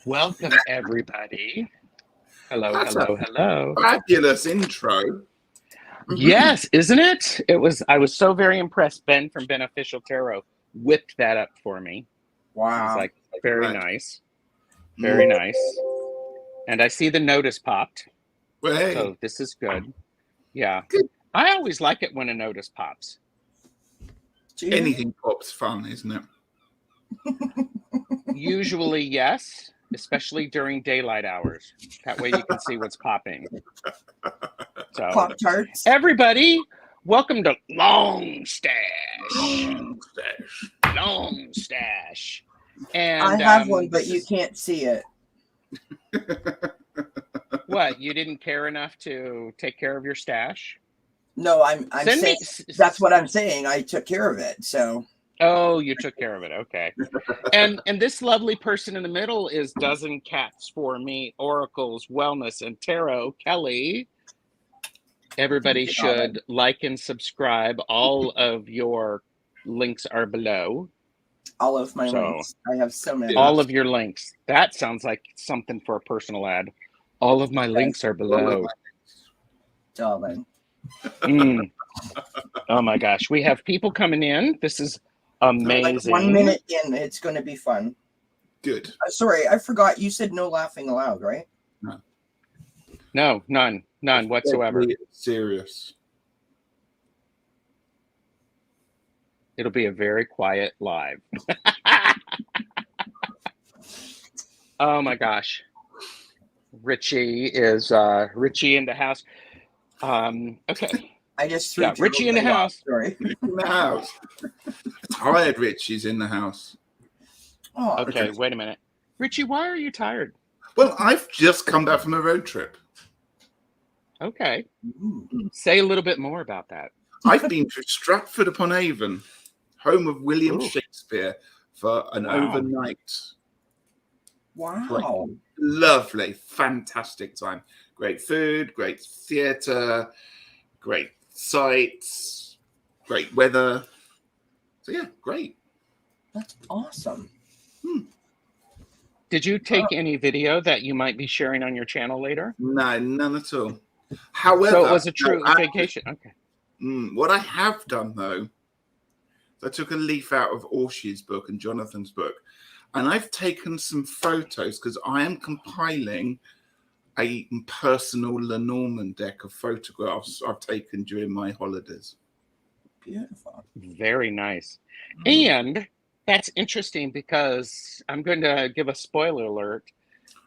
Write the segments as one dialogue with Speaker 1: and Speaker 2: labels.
Speaker 1: Welcome, everybody. Hello,
Speaker 2: That's
Speaker 1: hello, hello.
Speaker 2: fabulous intro.
Speaker 1: Yes, isn't it? I was so very impressed. Ben from Beneficial Tarot whipped that up for me.
Speaker 3: Wow.
Speaker 1: I was like, very
Speaker 2: Right.
Speaker 1: nice. Very nice. And I see the notice popped.
Speaker 2: Well, hey,
Speaker 1: So this is good. Yeah.
Speaker 2: Good.
Speaker 1: I always like it when a notice pops.
Speaker 2: anything pops fun, isn't it?
Speaker 1: Usually, yes, especially during daylight hours. That way you can see what's popping. So,
Speaker 3: Pop-Tarts.
Speaker 1: everybody, welcome to Long Stache.
Speaker 2: Stache.
Speaker 1: Long Stache. And
Speaker 3: I have one, but you can't see it.
Speaker 1: What? You didn't care enough to take care of your stash?
Speaker 3: No, I'm
Speaker 1: Send
Speaker 3: saying
Speaker 1: me.
Speaker 3: that's what I'm saying. I took care of it. So
Speaker 1: Oh, you took care of it. Okay. And this lovely person in the middle is Dozen Cats for Me, Oracles, Wellness, and Tarot, Kelly. Everybody should like and subscribe. All of your links are below.
Speaker 3: all of my links. I have so many.
Speaker 1: All of your links. That sounds like something for a personal ad. All of my links are below.
Speaker 3: Darling.
Speaker 1: Oh my gosh. We have people coming in. This is amazing.
Speaker 3: Like 1 minute in, it's going to be fun.
Speaker 2: Good.
Speaker 3: Sorry, I forgot. You said no laughing aloud, right?
Speaker 1: No, none whatsoever.
Speaker 2: Serious.
Speaker 1: It'll be a very quiet live. Oh my gosh. Richie is Richie in the house. Okay.
Speaker 3: I just threw
Speaker 1: Richie in the house.
Speaker 3: Sorry.
Speaker 2: In the house. Tired Richie's in the house.
Speaker 3: Oh,
Speaker 1: Okay, wait a minute. Richie, why are you tired?
Speaker 2: Well, I've just come back from a road trip.
Speaker 1: Okay. Say a little bit more about that.
Speaker 2: I've been to Stratford-upon-Avon, home of William Shakespeare, for an overnight.
Speaker 3: Wow.
Speaker 2: Lovely, fantastic time. Great food, great theatre, great sights, great weather. So yeah, great.
Speaker 3: That's awesome.
Speaker 1: Did you take any video that you might be sharing on your channel later?
Speaker 2: No, none at all. However,
Speaker 1: so it was a true vacation. Okay.
Speaker 2: What I have done though, I took a leaf out of Orshi's book and Jonathan's book, and I've taken some photos because I am compiling a personal Lenormand deck of photographs I've taken during my holidays.
Speaker 3: Beautiful.
Speaker 1: Very nice. And that's interesting because I'm going to give a spoiler alert.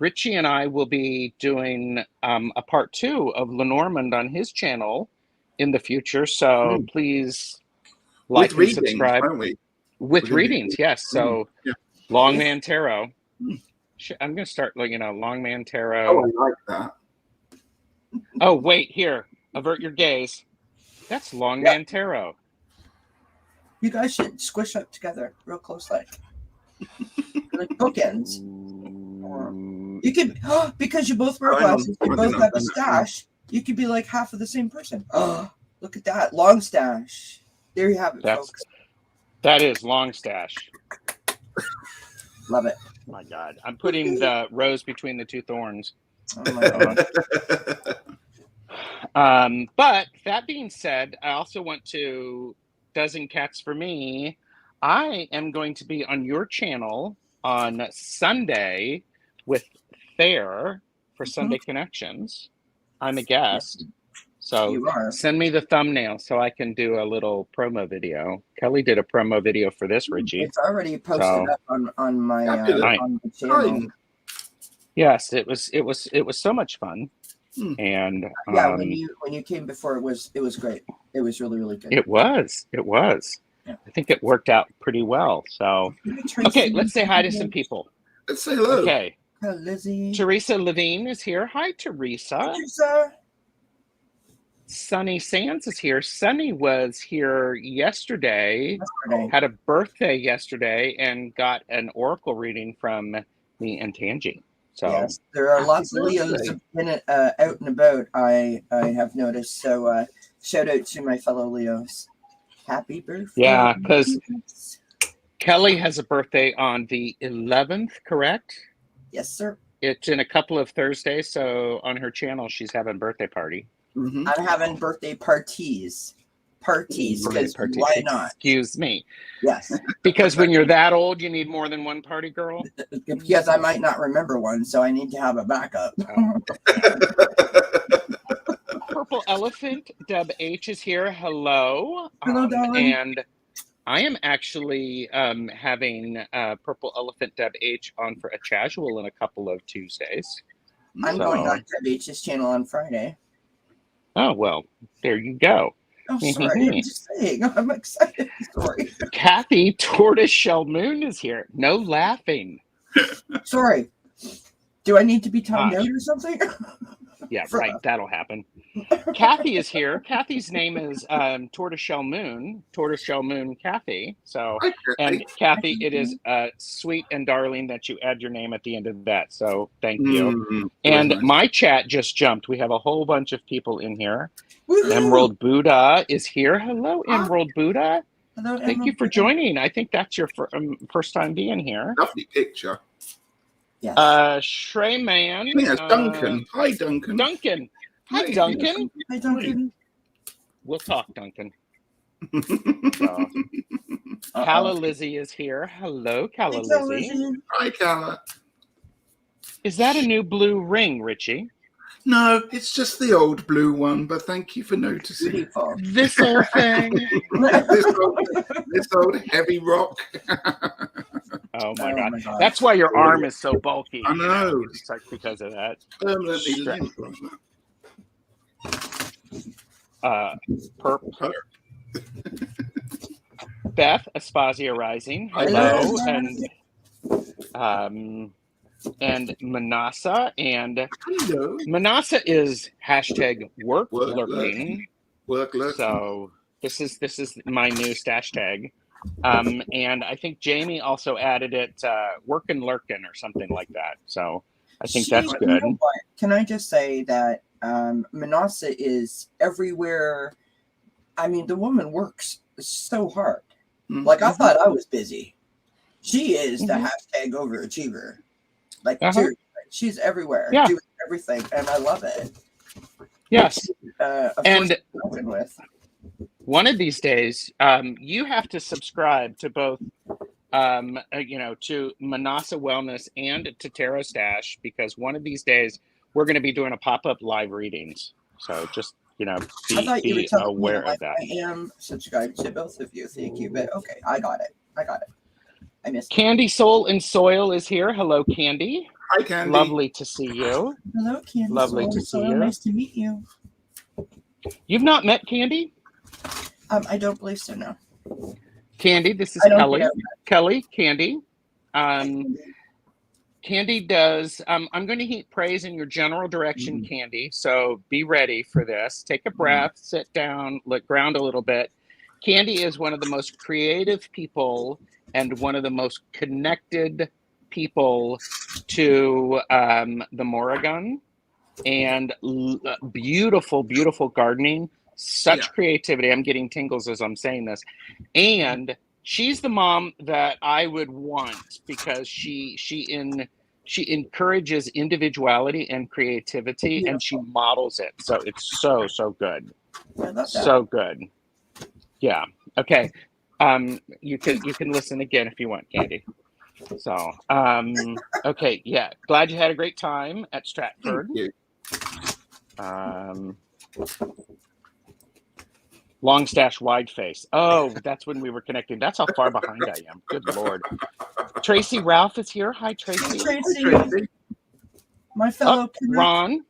Speaker 1: Richie and I will be doing a part 2 of Lenormand on his channel in the future. So please like and subscribe.
Speaker 2: Aren't we?
Speaker 1: With readings, yes. So Longman Tarot. I'm going to start, Longman Tarot.
Speaker 2: Oh, I like that.
Speaker 1: Oh, wait, here. Avert your gaze. That's Longman Tarot.
Speaker 3: You guys should squish up together real close, like bookends. You could, because you both wear glasses, you both have a stash. You could be like half of the same person. Oh, look at that long stash. There you have it, folks.
Speaker 1: That is Long Stache.
Speaker 3: Love it.
Speaker 1: Oh my God, I'm putting the rose between the two thorns.
Speaker 3: Oh my God.
Speaker 1: But that being said, I also want to Dozen Cats for Me. I am going to be on your channel on Sunday with Thayer for Sunday Connections. I'm a guest. So send me the thumbnail so I can do a little promo video. Kelly did a promo video for this, Richie.
Speaker 3: It's already posted up on my on the channel.
Speaker 1: Yes, it was so much fun. And
Speaker 3: when you came before, it was great. It was really, really good.
Speaker 1: It was. Yeah. I think it worked out pretty well. So okay, let's say hi to some people.
Speaker 2: Let's say hello.
Speaker 1: Okay.
Speaker 3: Hello, Lizzie.
Speaker 1: Teresa Levine is here. Hi, Teresa.
Speaker 3: Teresa.
Speaker 1: Sunny Sands is here. Sunny was here yesterday. Had a birthday yesterday and got an oracle reading from me and Tangi. So
Speaker 3: yes, there are lots of Leos out and about. I have noticed. So shout out to my fellow Leos. Happy birthday!
Speaker 1: Yeah, because Kelly has a birthday on the 11th, correct?
Speaker 3: Yes, sir.
Speaker 1: It's in a couple of Thursdays, so on her channel, she's having a birthday party.
Speaker 2: Mm-hmm.
Speaker 3: I'm having birthday parties. Because why not?
Speaker 1: Excuse me.
Speaker 3: Yes.
Speaker 1: Because when you're that old, you need more than one party, girl?
Speaker 3: Because I might not remember one, so I need to have a backup.
Speaker 1: Purple Elephant, Deb H is here. Hello.
Speaker 3: Hello, darling.
Speaker 1: And I am actually having Purple Elephant Deb H on for a casual in a couple of Tuesdays.
Speaker 3: I'm going on Deb H's channel on Friday.
Speaker 1: Oh, well, there you go.
Speaker 3: Oh, sorry. I'm just saying. I'm excited. Sorry.
Speaker 1: Kathy Tortoiseshell Moon is here. No laughing.
Speaker 3: Sorry. Do I need to be timed out or something?
Speaker 1: Yeah, right. That'll happen. Kathy is here. Kathy's name is Tortoiseshell Moon Kathy. So, and Kathy, it is sweet and darling that you add your name at the end of that. So thank you. And my chat just jumped. We have a whole bunch of people in here.
Speaker 3: Woo-hoo!
Speaker 1: Emerald Buddha is here. Hello, Emerald Buddha.
Speaker 3: Hello,
Speaker 1: Thank you for joining. I think that's your first time being here.
Speaker 2: Lovely picture.
Speaker 3: Yes.
Speaker 1: Shreyman.
Speaker 2: Yes, Duncan. Hi, Duncan.
Speaker 1: Duncan. Hi, Duncan.
Speaker 3: Hi, Duncan.
Speaker 1: We'll talk, Duncan. So, Calla Lizzie is here. Hello, Calla Lizzie.
Speaker 2: Hi, Calla.
Speaker 1: Is that a new blue ring, Richie?
Speaker 2: No, it's just the old blue one, but thank you for noticing.
Speaker 3: Beautiful.
Speaker 1: This old thing.
Speaker 2: this old heavy rock.
Speaker 1: Oh my God. That's why your arm is so bulky.
Speaker 2: I know.
Speaker 1: It's like because of that.
Speaker 2: Permanently limp.
Speaker 1: Beth Aspasia Rising. Hello. And Manasa, and Manasa is hashtag work lurking. So this is my new stash tag. And I think Jamie also added it workin' lurkin' or something like that. So I think that's good.
Speaker 3: You know, can I just say that Manasa is everywhere. I mean, the woman works so hard. Mm-hmm. Like, I thought I was busy. She is the hashtag overachiever. Like, she's everywhere, doing everything, and I love it.
Speaker 1: Yes.
Speaker 3: And
Speaker 1: one of these days, you have to subscribe to both, to Manasa Wellness and to TarotStache, because one of these days we're going to be doing a pop-up live readings. So just, be aware of that.
Speaker 3: I am subscribed to both of you. Thank you. But okay, I got it. I missed
Speaker 1: Candy Soul and Soil is here. Hello, Candy.
Speaker 2: Hi, Candy.
Speaker 1: Lovely to see you.
Speaker 3: Hello, Candy.
Speaker 1: Lovely to see you.
Speaker 3: Nice to meet you.
Speaker 1: You've not met Candy?
Speaker 3: I don't believe so, no.
Speaker 1: Candy, this is Kelly. Candy. Candy does, I'm going to heap praise in your general direction, Candy. So be ready for this. Take a breath, sit down, look ground a little bit. Candy is one of the most creative people and one of the most connected people to the Morrigan, and beautiful, beautiful gardening. Such creativity. I'm getting tingles as I'm saying this. And she's the mom that I would want, because she encourages individuality and creativity, and she models it. So it's so good. So good. Yeah. Okay. You can listen again if you want, Candy. So okay, yeah. Glad you had a great time at Stratford. Long stash, wide face. Oh, that's when we were connecting. That's how far behind I am. Good Lord. Tracy Ralph is here. Hi, Tracy.
Speaker 3: Tracy. My fellow
Speaker 1: Ron.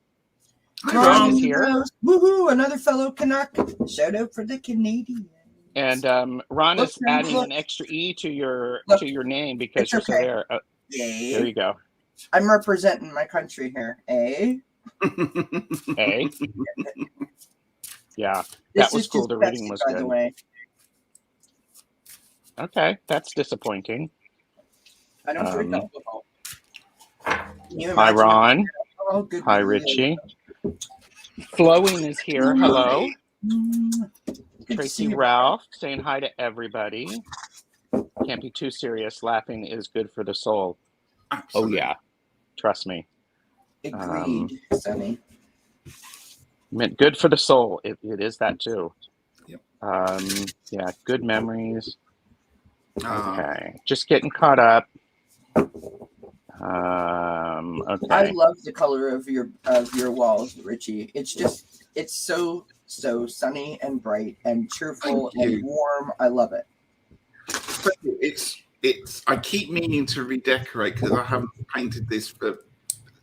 Speaker 1: Ron is here.
Speaker 3: Woohoo! Another fellow Canuck. Shout out for the Canadian.
Speaker 1: And Ron is adding an extra E to your name because you're so there. There you go.
Speaker 3: I'm representing my country here. A.
Speaker 1: Yeah, that was cool. The reading was good.
Speaker 3: By the way.
Speaker 1: Okay, that's disappointing.
Speaker 3: I don't drink alcohol.
Speaker 1: Hi, Ron. Hi, Richie. Flowing is here. Hello. Tracy Ralph saying hi to everybody. Can't be too serious. Laughing is good for the soul.
Speaker 2: Absolutely.
Speaker 1: Oh, yeah. Trust me.
Speaker 3: Agreed, Sunny.
Speaker 1: Good for the soul. It is that too.
Speaker 2: Yep.
Speaker 1: Yeah, good memories. Okay, just getting caught up. Okay.
Speaker 3: I love the color of your walls, Richie. It's so sunny and bright and cheerful and warm. I love it.
Speaker 2: It's. I keep meaning to redecorate because I haven't painted this for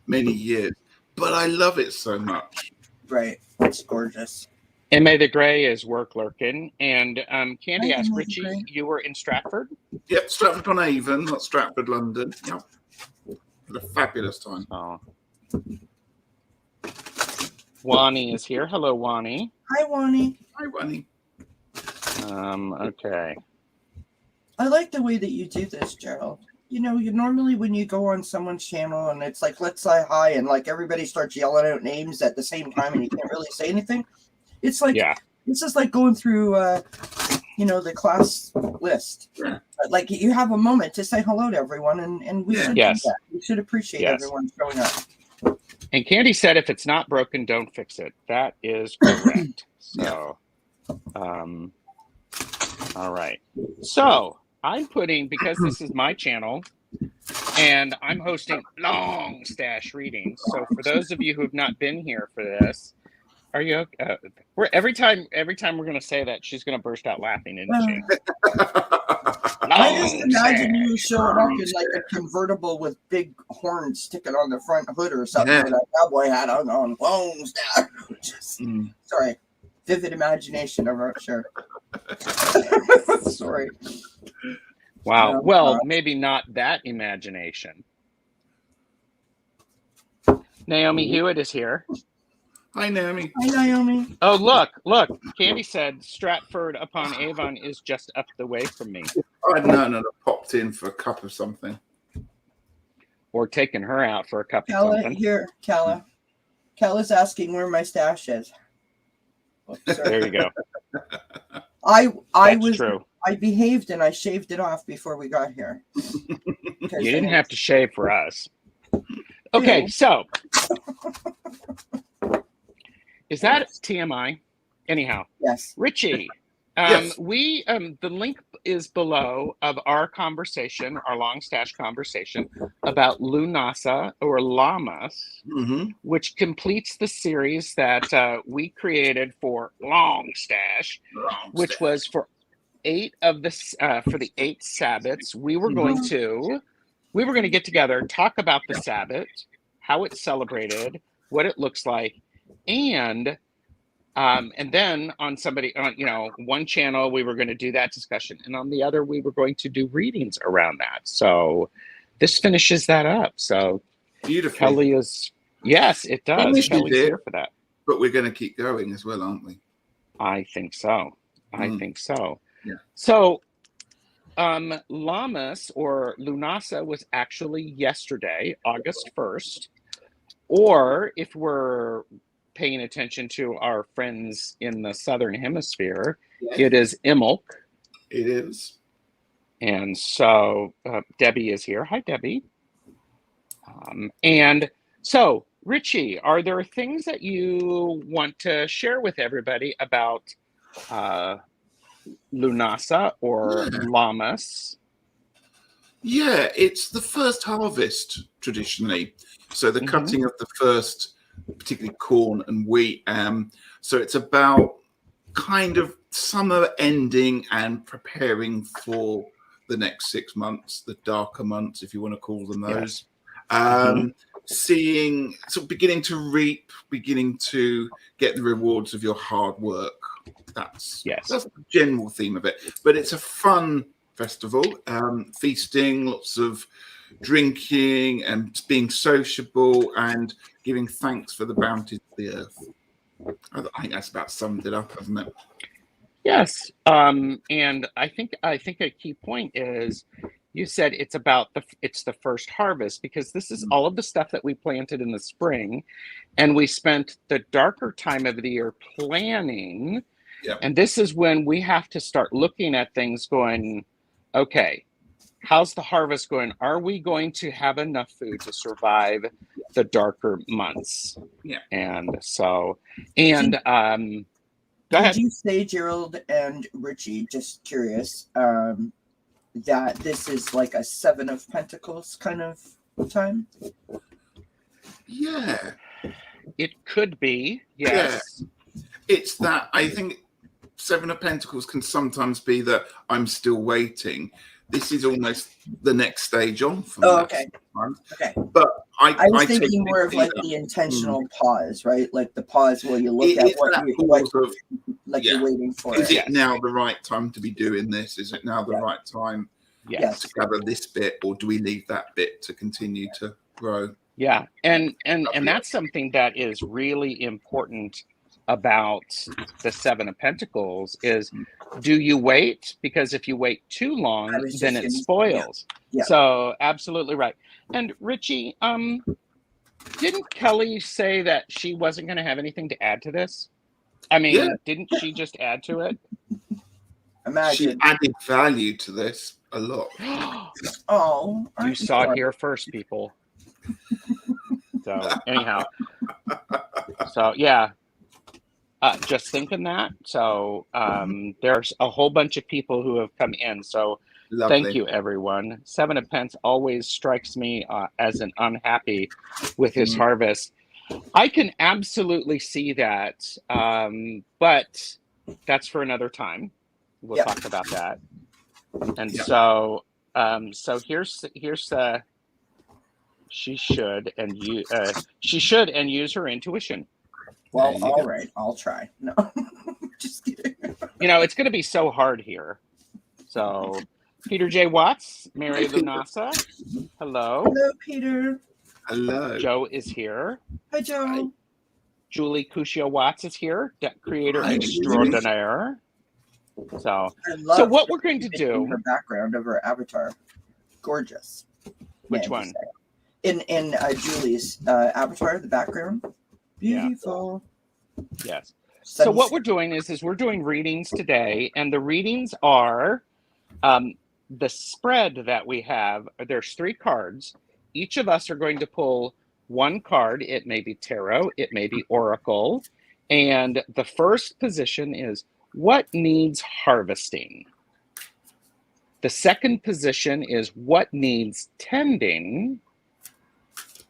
Speaker 2: many years, but I love it so much.
Speaker 3: Right, it's gorgeous.
Speaker 1: M.A. the Grey is work lurking, and Candy asked Richie, you were in Stratford?
Speaker 2: Yep, Stratford-on-Avon, not Stratford, London. Yep, had a fabulous time.
Speaker 1: Oh. Wani is here. Hello, Wani.
Speaker 3: Hi, Wani.
Speaker 2: Hi, Wani.
Speaker 1: Okay.
Speaker 3: I like the way that you do this, Gerald. You know, you normally when you go on someone's channel and it's like, let's say hi, and like everybody starts yelling out names at the same time and you can't really say anything. It's like, This is like going through, the class list.
Speaker 2: Yeah.
Speaker 3: Like you have a moment to say hello to everyone, and we should do that. We should appreciate everyone showing up.
Speaker 1: And Candy said, if it's not broken, don't fix it. That is correct. So, all right. So I'm putting, because this is my channel, and I'm hosting long Stache readings. So for those of you who have not been here for this, are you okay? Every time we're going to say that, she's going to burst out laughing, isn't she?
Speaker 3: I just imagine you showing up in like a convertible with big horns sticking on the front hood or something with a cowboy hat on long Stache. Sorry, vivid imagination. I'm not sure. Sorry.
Speaker 1: Wow. No, well, maybe not that imagination. Naomi Hewitt is here.
Speaker 2: Hi, Naomi.
Speaker 3: Hi, Naomi.
Speaker 1: Oh, look. Candy said Stratford-upon-Avon is just up the way from me.
Speaker 2: I know. Popped in for a cup of something.
Speaker 1: Or taking her out for a cup of something.
Speaker 3: Here, Calla. Calla's asking where my stash is.
Speaker 1: Oops, there you go.
Speaker 3: That's
Speaker 1: true.
Speaker 3: I behaved and I shaved it off before we got here.
Speaker 1: You didn't have to shave for us. Okay, so is that TMI? Anyhow,
Speaker 3: yes.
Speaker 1: Richie,
Speaker 2: yes.
Speaker 1: We the link is below of our conversation, our long Stache conversation about Lughnasadh or Lammas, which completes the series that we created for long Stache, which was for 8 of the for the 8 Sabbats. We were going to get together, talk about the Sabbat, how it's celebrated, what it looks like, and then on one channel we were going to do that discussion, and on the other we were going to do readings around that. So this finishes that up. So
Speaker 2: beautiful.
Speaker 1: Kelly is, yes, it does. Kelly's here for that.
Speaker 2: But we're going to keep going as well, aren't we?
Speaker 1: I think so.
Speaker 2: Yeah.
Speaker 1: So Lammas or Lughnasadh was actually yesterday, August 1st, or if we're paying attention to our friends in the Southern Hemisphere, it is Imbolc.
Speaker 2: It is.
Speaker 1: And so Debbie is here. Hi, Debbie. And so, Richie, are there things that you want to share with everybody about Lughnasadh or Lammas?
Speaker 2: Yeah, it's the first harvest traditionally. So the cutting of the first, particularly corn and wheat. So it's about kind of summer ending and preparing for the next 6 months, the darker months, if you want to call them those. Seeing, so beginning to reap, beginning to get the rewards of your hard work. That's the general theme of it. But it's a fun festival, feasting, lots of drinking and being sociable and giving thanks for the bounties of the earth. I think that's about summed it up, hasn't it?
Speaker 1: Yes. And I think a key point is you said it's the first harvest, because this is all of the stuff that we planted in the spring, and we spent the darker time of the year planning.
Speaker 2: Yep.
Speaker 1: And this is when we have to start looking at things going, okay, how's the harvest going? Are we going to have enough food to survive the darker months?
Speaker 2: Yeah.
Speaker 1: And so, and go ahead.
Speaker 3: Did you say, Gerald and Richie, just curious, that this is like a Seven of Pentacles kind of time?
Speaker 2: Yeah.
Speaker 1: It could be, yes.
Speaker 2: Yeah. It's that, I think Seven of Pentacles can sometimes be that I'm still waiting. This is almost the next stage on from that.
Speaker 3: Okay. Okay.
Speaker 2: But I
Speaker 3: was thinking
Speaker 2: totally
Speaker 3: more of
Speaker 2: see
Speaker 3: like
Speaker 2: that.
Speaker 3: the intentional pause, right? Like the pause where you look
Speaker 2: It
Speaker 3: at
Speaker 2: is
Speaker 3: what
Speaker 2: that
Speaker 3: you
Speaker 2: pause of,
Speaker 3: you're waiting for.
Speaker 2: is
Speaker 3: it.
Speaker 2: it now the right time to be doing this? Is it now the right time
Speaker 1: Yes.
Speaker 2: to gather this bit, or do we leave that bit to continue to grow?
Speaker 1: Yeah, and that's something that is really important about the Seven of Pentacles is, do you wait? Because if you wait too long, then it spoils.
Speaker 3: Yeah.
Speaker 1: So absolutely right. And Richie, didn't Kelly say that she wasn't going to have anything to add to this? I mean, didn't she just add to it?
Speaker 3: Imagine.
Speaker 2: She added value to this a lot.
Speaker 3: Oh,
Speaker 1: you saw it here first, people. So anyhow, so yeah, just thinking that. So there's a whole bunch of people who have come in. So
Speaker 2: Lovely.
Speaker 1: Thank you, everyone. Seven of Pence always strikes me as an unhappy with his harvest. I can absolutely see that, but that's for another time. We'll talk about that. And so, so here's she should and use her intuition.
Speaker 3: Well, all right, I'll try. No, just kidding.
Speaker 1: You know, it's going to be so hard here. So, Peter J. Watts, Mary Lughnasadh, hello.
Speaker 3: Hello, Peter.
Speaker 2: Hello.
Speaker 1: Joe is here.
Speaker 3: Hi, Joe.
Speaker 2: Hi.
Speaker 1: Julie Cushio Watts is here, creator extraordinaire. So what we're going to do?
Speaker 3: Her background of her avatar, gorgeous.
Speaker 1: Which one?
Speaker 3: In Julie's avatar, the background, beautiful.
Speaker 1: Yes. So what we're doing is we're doing readings today, and the readings are the spread that we have. There's 3 cards. Each of us are going to pull one card. It may be tarot, it may be oracle, and the first position is what needs harvesting. The second position is what needs tending.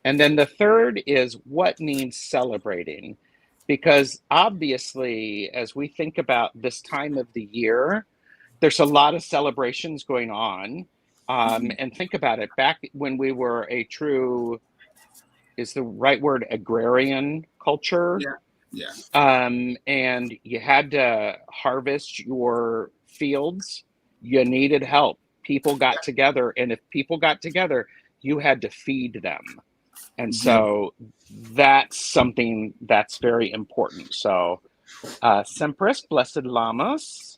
Speaker 1: And then the third is what needs celebrating. Because obviously, as we think about this time of the year, there's a lot of celebrations going on. And think about it, back when we were a true, is the right word, agrarian culture?
Speaker 2: Yeah.
Speaker 1: And you had to harvest your fields. You needed help. People got together, and if people got together, you had to feed them. And so that's something that's very important. So Sempress, Blessed Lammas.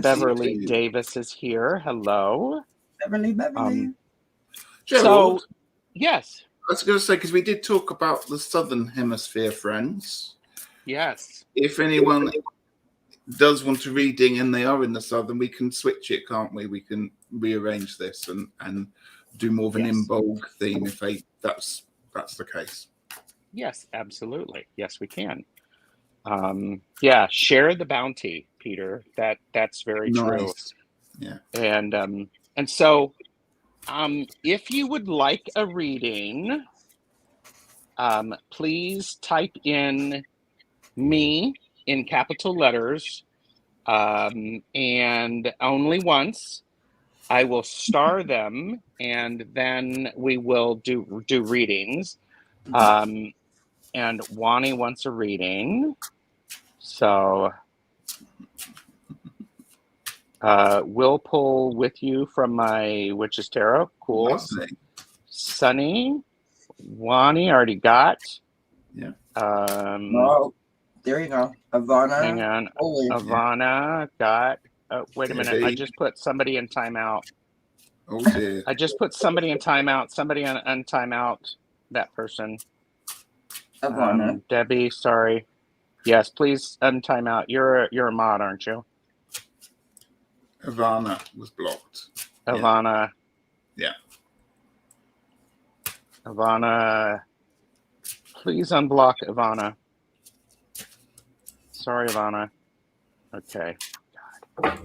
Speaker 1: Beverly Davis is here. Hello.
Speaker 3: Beverly.
Speaker 2: Gerald,
Speaker 1: so, yes.
Speaker 2: I was going to say, because we did talk about the Southern Hemisphere friends.
Speaker 1: Yes.
Speaker 2: If anyone does want a reading and they are in the Southern, we can switch it, can't we? We can rearrange this and do more of an in-bulk theme if that's the case.
Speaker 1: Yes, absolutely. Yes, we can. Share the bounty, Peter. That's very true.
Speaker 2: Yeah.
Speaker 1: And so if you would like a reading, please type in me in capital letters, and only once. I will star them, and then we will do readings. And Wani wants a reading, so we'll pull with you from my Witch's Tarot. Cool.
Speaker 2: Lovely.
Speaker 1: Sunny, Wani already got.
Speaker 2: Yeah.
Speaker 3: Oh, there you go. Ivana.
Speaker 1: Hang on. Ivana got. Wait a minute. I just put somebody in timeout.
Speaker 2: Oh dear.
Speaker 1: I just put somebody in timeout. Somebody on timeout. That person.
Speaker 3: Ivana.
Speaker 1: Debbie, sorry. Yes, please untime out. You're a mod, aren't you?
Speaker 2: Ivana was blocked.
Speaker 1: Ivana.
Speaker 2: Yeah.
Speaker 1: Ivana, please unblock Ivana. Sorry, Ivana. Okay. God.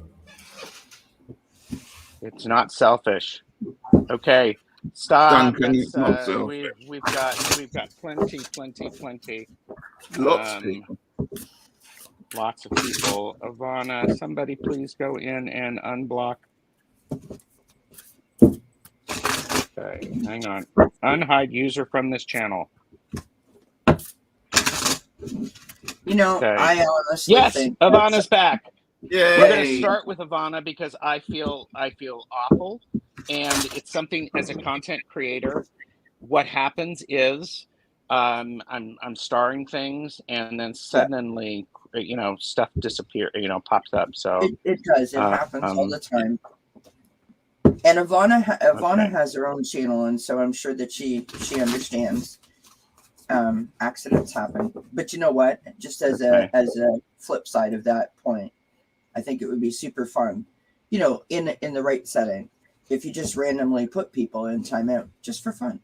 Speaker 1: It's not selfish. Okay. Stop.
Speaker 2: Duncan,
Speaker 1: That's
Speaker 2: it's not selfish.
Speaker 1: we've got plenty.
Speaker 2: Lots of people.
Speaker 1: Lots of people. Ivana, somebody please go in and unblock. Okay, hang on. Unhide user from this channel.
Speaker 3: You know,
Speaker 1: Okay.
Speaker 3: I honestly
Speaker 1: Yes,
Speaker 3: think
Speaker 1: Ivana's back.
Speaker 2: Yay.
Speaker 1: We're going to start with Ivana because I feel awful, and it's something as a content creator. What happens is I'm starring things, and then suddenly, stuff disappears. Pops up. So
Speaker 3: it does. It happens all the time. And Ivana has her own channel, and so I'm sure that she understands. Accidents happen, but you know what? Just as a flip side of that point, I think it would be super fun, in the right setting, if you just randomly put people in timeout just for fun.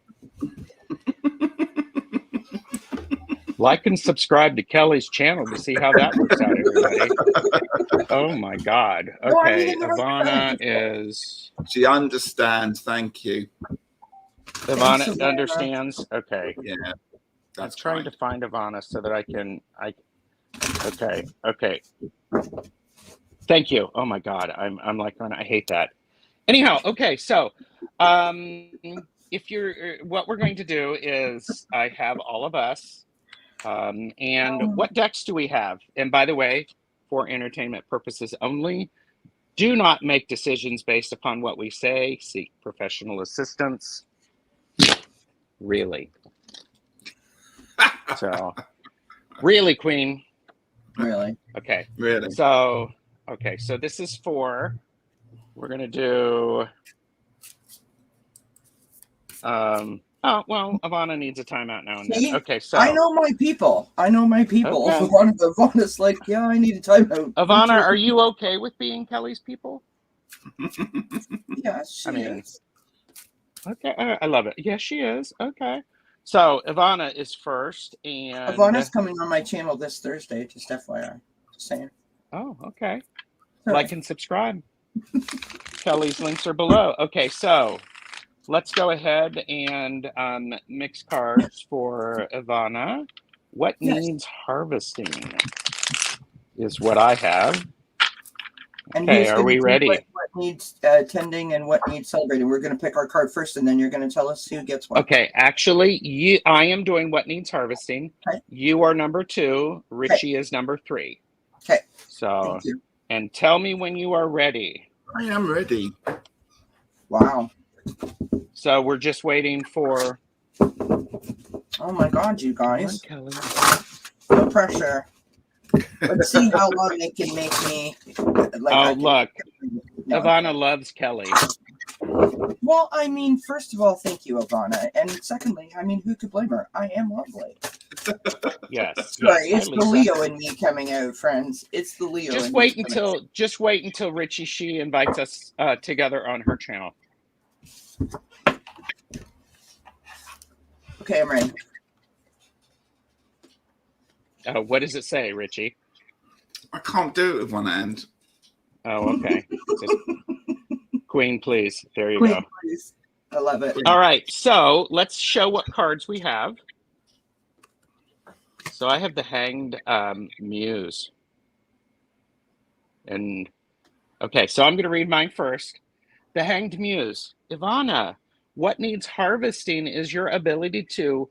Speaker 1: Like and subscribe to Kelly's channel to see how that works out, everybody. Oh my God. Okay, Ivana is.
Speaker 2: She understands. Thank you.
Speaker 1: Ivana understands. Okay.
Speaker 2: Yeah.
Speaker 1: I'm trying to find Ivana so that I can. Okay. Thank you. Oh my God. I'm like, I hate that. Anyhow, okay. So, what we're going to do is I have all of us, and what decks do we have? And by the way, for entertainment purposes only, do not make decisions based upon what we say. Seek professional assistance. Really. So, really, Queen.
Speaker 3: Really.
Speaker 1: Okay.
Speaker 2: Really.
Speaker 1: So this is for. We're gonna do. Ivana needs a timeout now and then. Okay, so
Speaker 3: I know my people. Okay. Ivana's like, yeah, I need a timeout.
Speaker 1: Ivana, are you okay with being Kelly's people?
Speaker 3: Yes, she is.
Speaker 1: Okay, I love it. Yes, she is. Okay. So Ivana is first, and
Speaker 3: Ivana's coming on my channel this Thursday, just FYI. Just saying.
Speaker 1: Oh, okay. Like and subscribe. Kelly's links are below. Okay, so let's go ahead and mix cards for Ivana. What needs harvesting is what I have.
Speaker 3: And
Speaker 1: okay, are we ready?
Speaker 3: What needs tending and what needs celebrating? We're going to pick our card first, and then you're going to tell us who gets what.
Speaker 1: Okay, actually, I am doing what needs harvesting. Okay. You are number 2. Richie is number 3.
Speaker 3: Okay.
Speaker 1: So, and tell me when you are ready.
Speaker 2: I am ready.
Speaker 3: Wow.
Speaker 1: So we're just waiting for.
Speaker 3: Oh my God, you guys!
Speaker 1: Come on, Kelly.
Speaker 3: No pressure. Let's see how long they can make me.
Speaker 1: Look, Ivana loves Kelly.
Speaker 3: Well, I mean, first of all, thank you, Ivana, and secondly, I mean, who could blame her? I am lovely.
Speaker 1: Yes.
Speaker 3: Sorry, it's the Leo in me coming out, friends. It's the Leo.
Speaker 1: Just wait until Richie She invites us together on her channel.
Speaker 3: Okay, I'm ready.
Speaker 1: What does it say, Richie?
Speaker 2: I can't do it with one hand.
Speaker 1: Oh, okay. Just, Queen, please. There you
Speaker 3: Queen,
Speaker 1: go.
Speaker 3: Please. I love it.
Speaker 1: All right, so let's show what cards we have. So I have the Hanged Muse. And, okay, so I'm going to read mine first. The Hanged Muse. Ivana, what needs harvesting is your ability to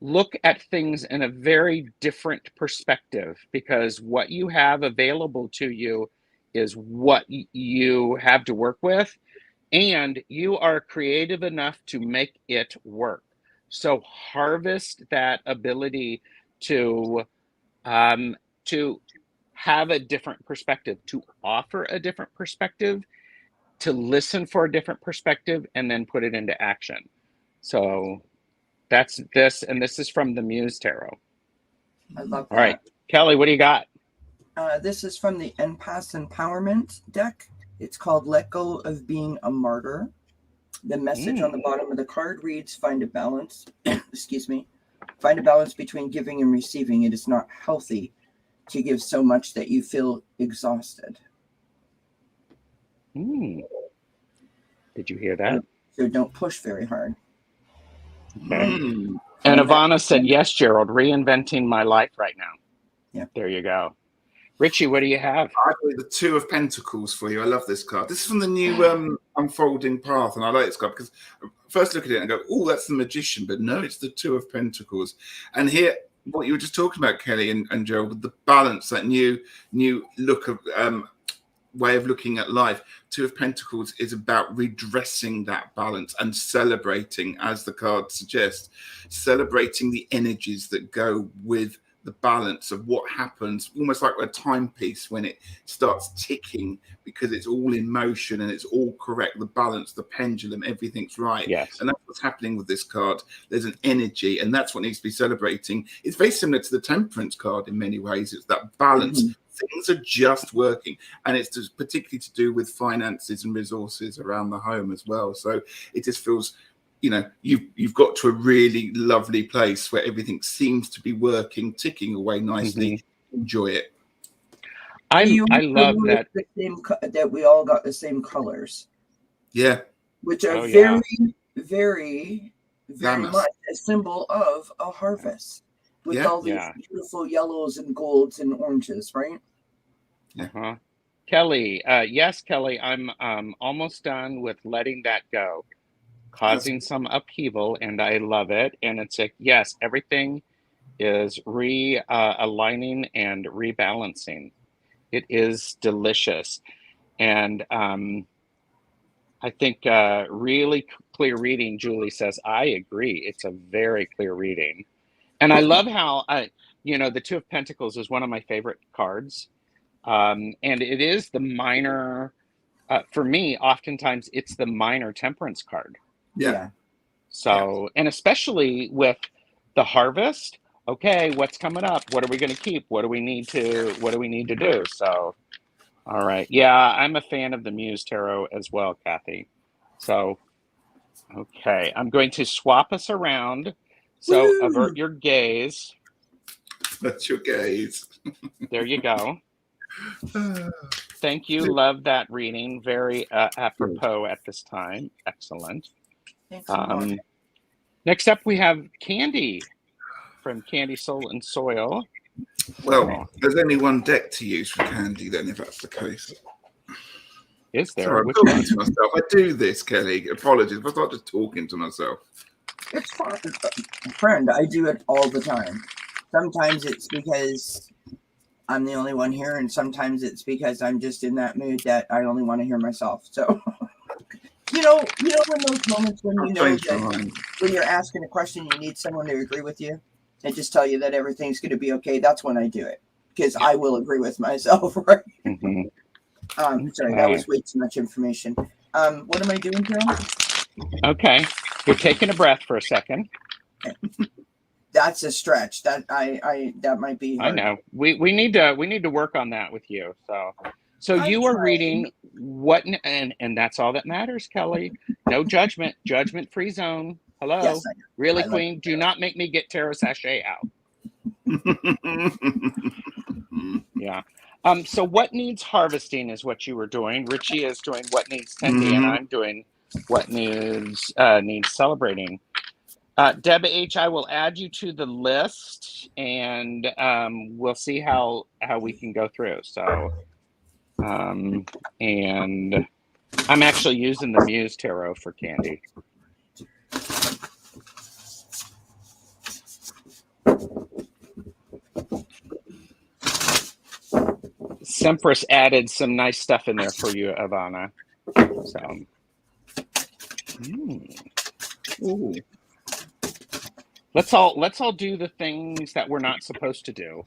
Speaker 1: look at things in a very different perspective, because what you have available to you is what you have to work with, and you are creative enough to make it work. So harvest that ability to have a different perspective, to offer a different perspective, to listen for a different perspective, and then put it into action. So that's this, and this is from the Muse Tarot.
Speaker 3: I love that.
Speaker 1: All right, Kelly, what do you got?
Speaker 3: This is from the Empath Empowerment deck. It's called Let Go of Being a Martyr. The message on the bottom of the card reads, find a balance. Excuse me. Find a balance between giving and receiving. It is not healthy to give so much that you feel exhausted.
Speaker 1: Did you hear that?
Speaker 3: So don't push very hard.
Speaker 1: Okay. And Ivana said, yes, Gerald, reinventing my life right now.
Speaker 3: Yeah.
Speaker 1: There you go. Richie, what do you have?
Speaker 2: I got the Two of Pentacles for you. I love this card. This is from the new Unfolding Path, and I like this card because first look at it and go, oh, that's the Magician, but no, it's the Two of Pentacles. And here, what you were just talking about, Kelly and Gerald, with the balance, that new look of way of looking at life. Two of Pentacles is about redressing that balance and celebrating, as the card suggests, celebrating the energies that go with the balance of what happens, almost like a timepiece when it starts ticking, because it's all in motion and it's all correct. The balance, the pendulum, everything's right.
Speaker 1: Yes.
Speaker 2: And that's what's happening with this card. There's an energy, and that's what needs to be celebrating. It's very similar to the Temperance card in many ways. It's that balance. Things are just working, and it's just particularly to do with finances and resources around the home as well. So it just feels, you know, you've got to a really lovely place where everything seems to be working, ticking away nicely. Enjoy it.
Speaker 1: I love that.
Speaker 3: That we all got the same colors.
Speaker 2: Yeah.
Speaker 3: Which are very
Speaker 2: Lammas.
Speaker 3: much a symbol of a harvest. With all these beautiful yellows and golds and oranges, right?
Speaker 1: Kelly, yes, Kelly, I'm almost done with letting that go, causing some upheaval, and I love it. And it's like, yes, everything is aligning and rebalancing. It is delicious. And I think really clear reading, Julie says, I agree. It's a very clear reading. And I love how, the Two of Pentacles is one of my favorite cards. And it is the minor, for me, oftentimes it's the minor temperance card.
Speaker 2: Yeah.
Speaker 1: So, and especially with the harvest, okay, what's coming up? What are we going to keep? What do we need to do? So, all right. Yeah, I'm a fan of the Muse Tarot as well, Kathy. So, okay, I'm going to swap us around. So avert your gaze.
Speaker 2: That's your gaze.
Speaker 1: There you go. Thank you. Love that reading. Very apropos at this time. Excellent.
Speaker 3: Thanks
Speaker 1: Next up, we have Candy from Candy Soul and Soil.
Speaker 2: Well, there's only one deck to use for Candy, then, if that's the case.
Speaker 1: Is there?
Speaker 2: Sorry, I'm talking to myself. I do this, Kelly. Apologies if I start just talking to myself.
Speaker 3: It's fine. Friend, I do it all the time. Sometimes it's because I'm the only one here, and sometimes it's because I'm just in that mood that I only want to hear myself. So, you know, when those moments when you know that when you're asking a question, you need someone to agree with you and just tell you that everything's going to be okay. That's when I do it, because I will agree with myself, right? Sorry, that was way too much information. What am I doing, Carol?
Speaker 1: Okay, you're taking a breath for a second.
Speaker 3: Okay. That's a stretch. That that might be hard.
Speaker 1: I know. We need to work on that with you. So you are reading what, and that's all that matters, Kelly. No judgment, judgment-free zone. Hello,
Speaker 3: yes,
Speaker 1: really, Queen. Do not make me get TarotStache out. Yeah. So what needs harvesting is what you were doing. Richie is doing what needs tending, and I'm doing what needs celebrating. Deb H, I will add you to the list, and we'll see how we can go through. So, and I'm actually using the Muse Tarot for Candy. Sempress added some nice stuff in there for you, Ivana. So,
Speaker 2: Ooh.
Speaker 1: Let's all do the things that we're not supposed to do.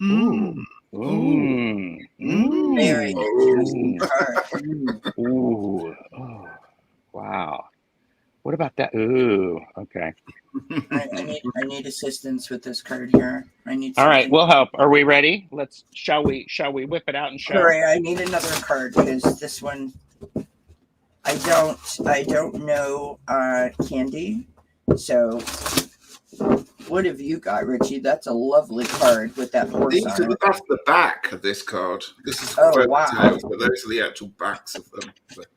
Speaker 1: Ooh. Ooh.
Speaker 3: Very
Speaker 1: Ooh. Ooh. Oh. Wow. What about that? Ooh. Okay.
Speaker 3: I need assistance with this card here. I need.
Speaker 1: All right, we'll help. Are we ready? Shall we whip it out and show?
Speaker 3: Sorry, I need another card because this one. I don't know Candy. So what have you got, Richie? That's a lovely card with that horse
Speaker 2: These
Speaker 3: on
Speaker 2: are
Speaker 3: it.
Speaker 2: that's the back of this card. This is
Speaker 3: Oh, wow.
Speaker 2: photos, but those are the actual backs of them. But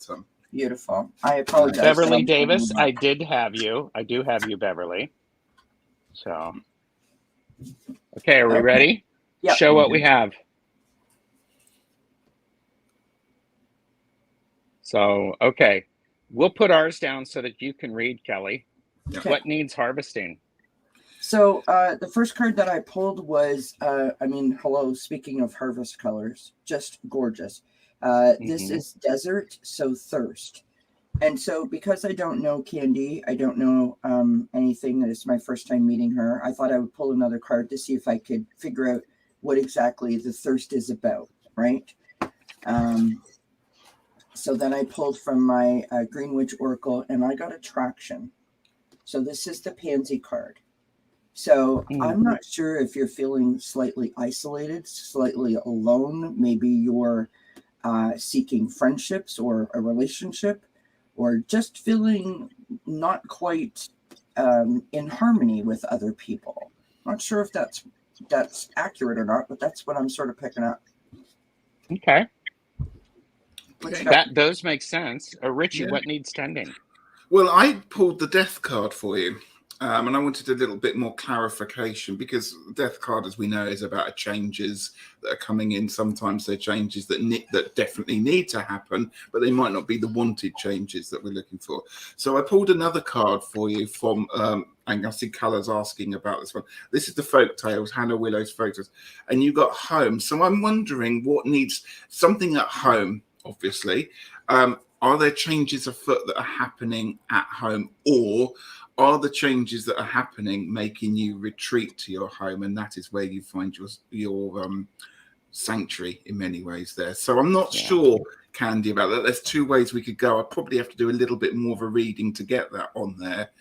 Speaker 3: Beautiful. I apologize.
Speaker 1: Beverly Davis, I do have you, Beverly. So, okay, are we ready?
Speaker 3: Yep.
Speaker 1: Show what we have. So, okay, we'll put ours down so that you can read, Kelly.
Speaker 3: Okay.
Speaker 1: What needs harvesting?
Speaker 3: So the first card that I pulled was, hello, speaking of harvest colors, just gorgeous. This is Desert, so Thirst. And so because I don't know Candy, I don't know anything, it's my first time meeting her, I thought I would pull another card to see if I could figure out what exactly the thirst is about, right? So then I pulled from my Greenwich Oracle, and I got Attraction. So this is the Pansy card. So I'm not sure if you're feeling slightly isolated, slightly alone. Maybe you're seeking friendships or a relationship, or just feeling not quite in harmony with other people. Not sure if that's accurate or not, but that's what I'm sort of picking up.
Speaker 1: Okay. That those make sense. Richie, what needs tending?
Speaker 2: Well, I pulled the Death card for you. And I wanted a little bit more clarification, because the Death card, as we know, is about changes that are coming in. Sometimes they're changes that definitely need to happen, but they might not be the wanted changes that we're looking for. So I pulled another card for you from, and I see Colours asking about this one. This is the Folk Tales, Hannah Willow's Photos, and you got Home. So I'm wondering what needs something at home, obviously. Are there changes afoot that are happening at home, or are the changes that are happening making you retreat to your home, and that is where you find your sanctuary in many ways there? So I'm not sure, Candy, about that. There's two ways we could go. I probably have to do a little bit more of a reading to get that on there,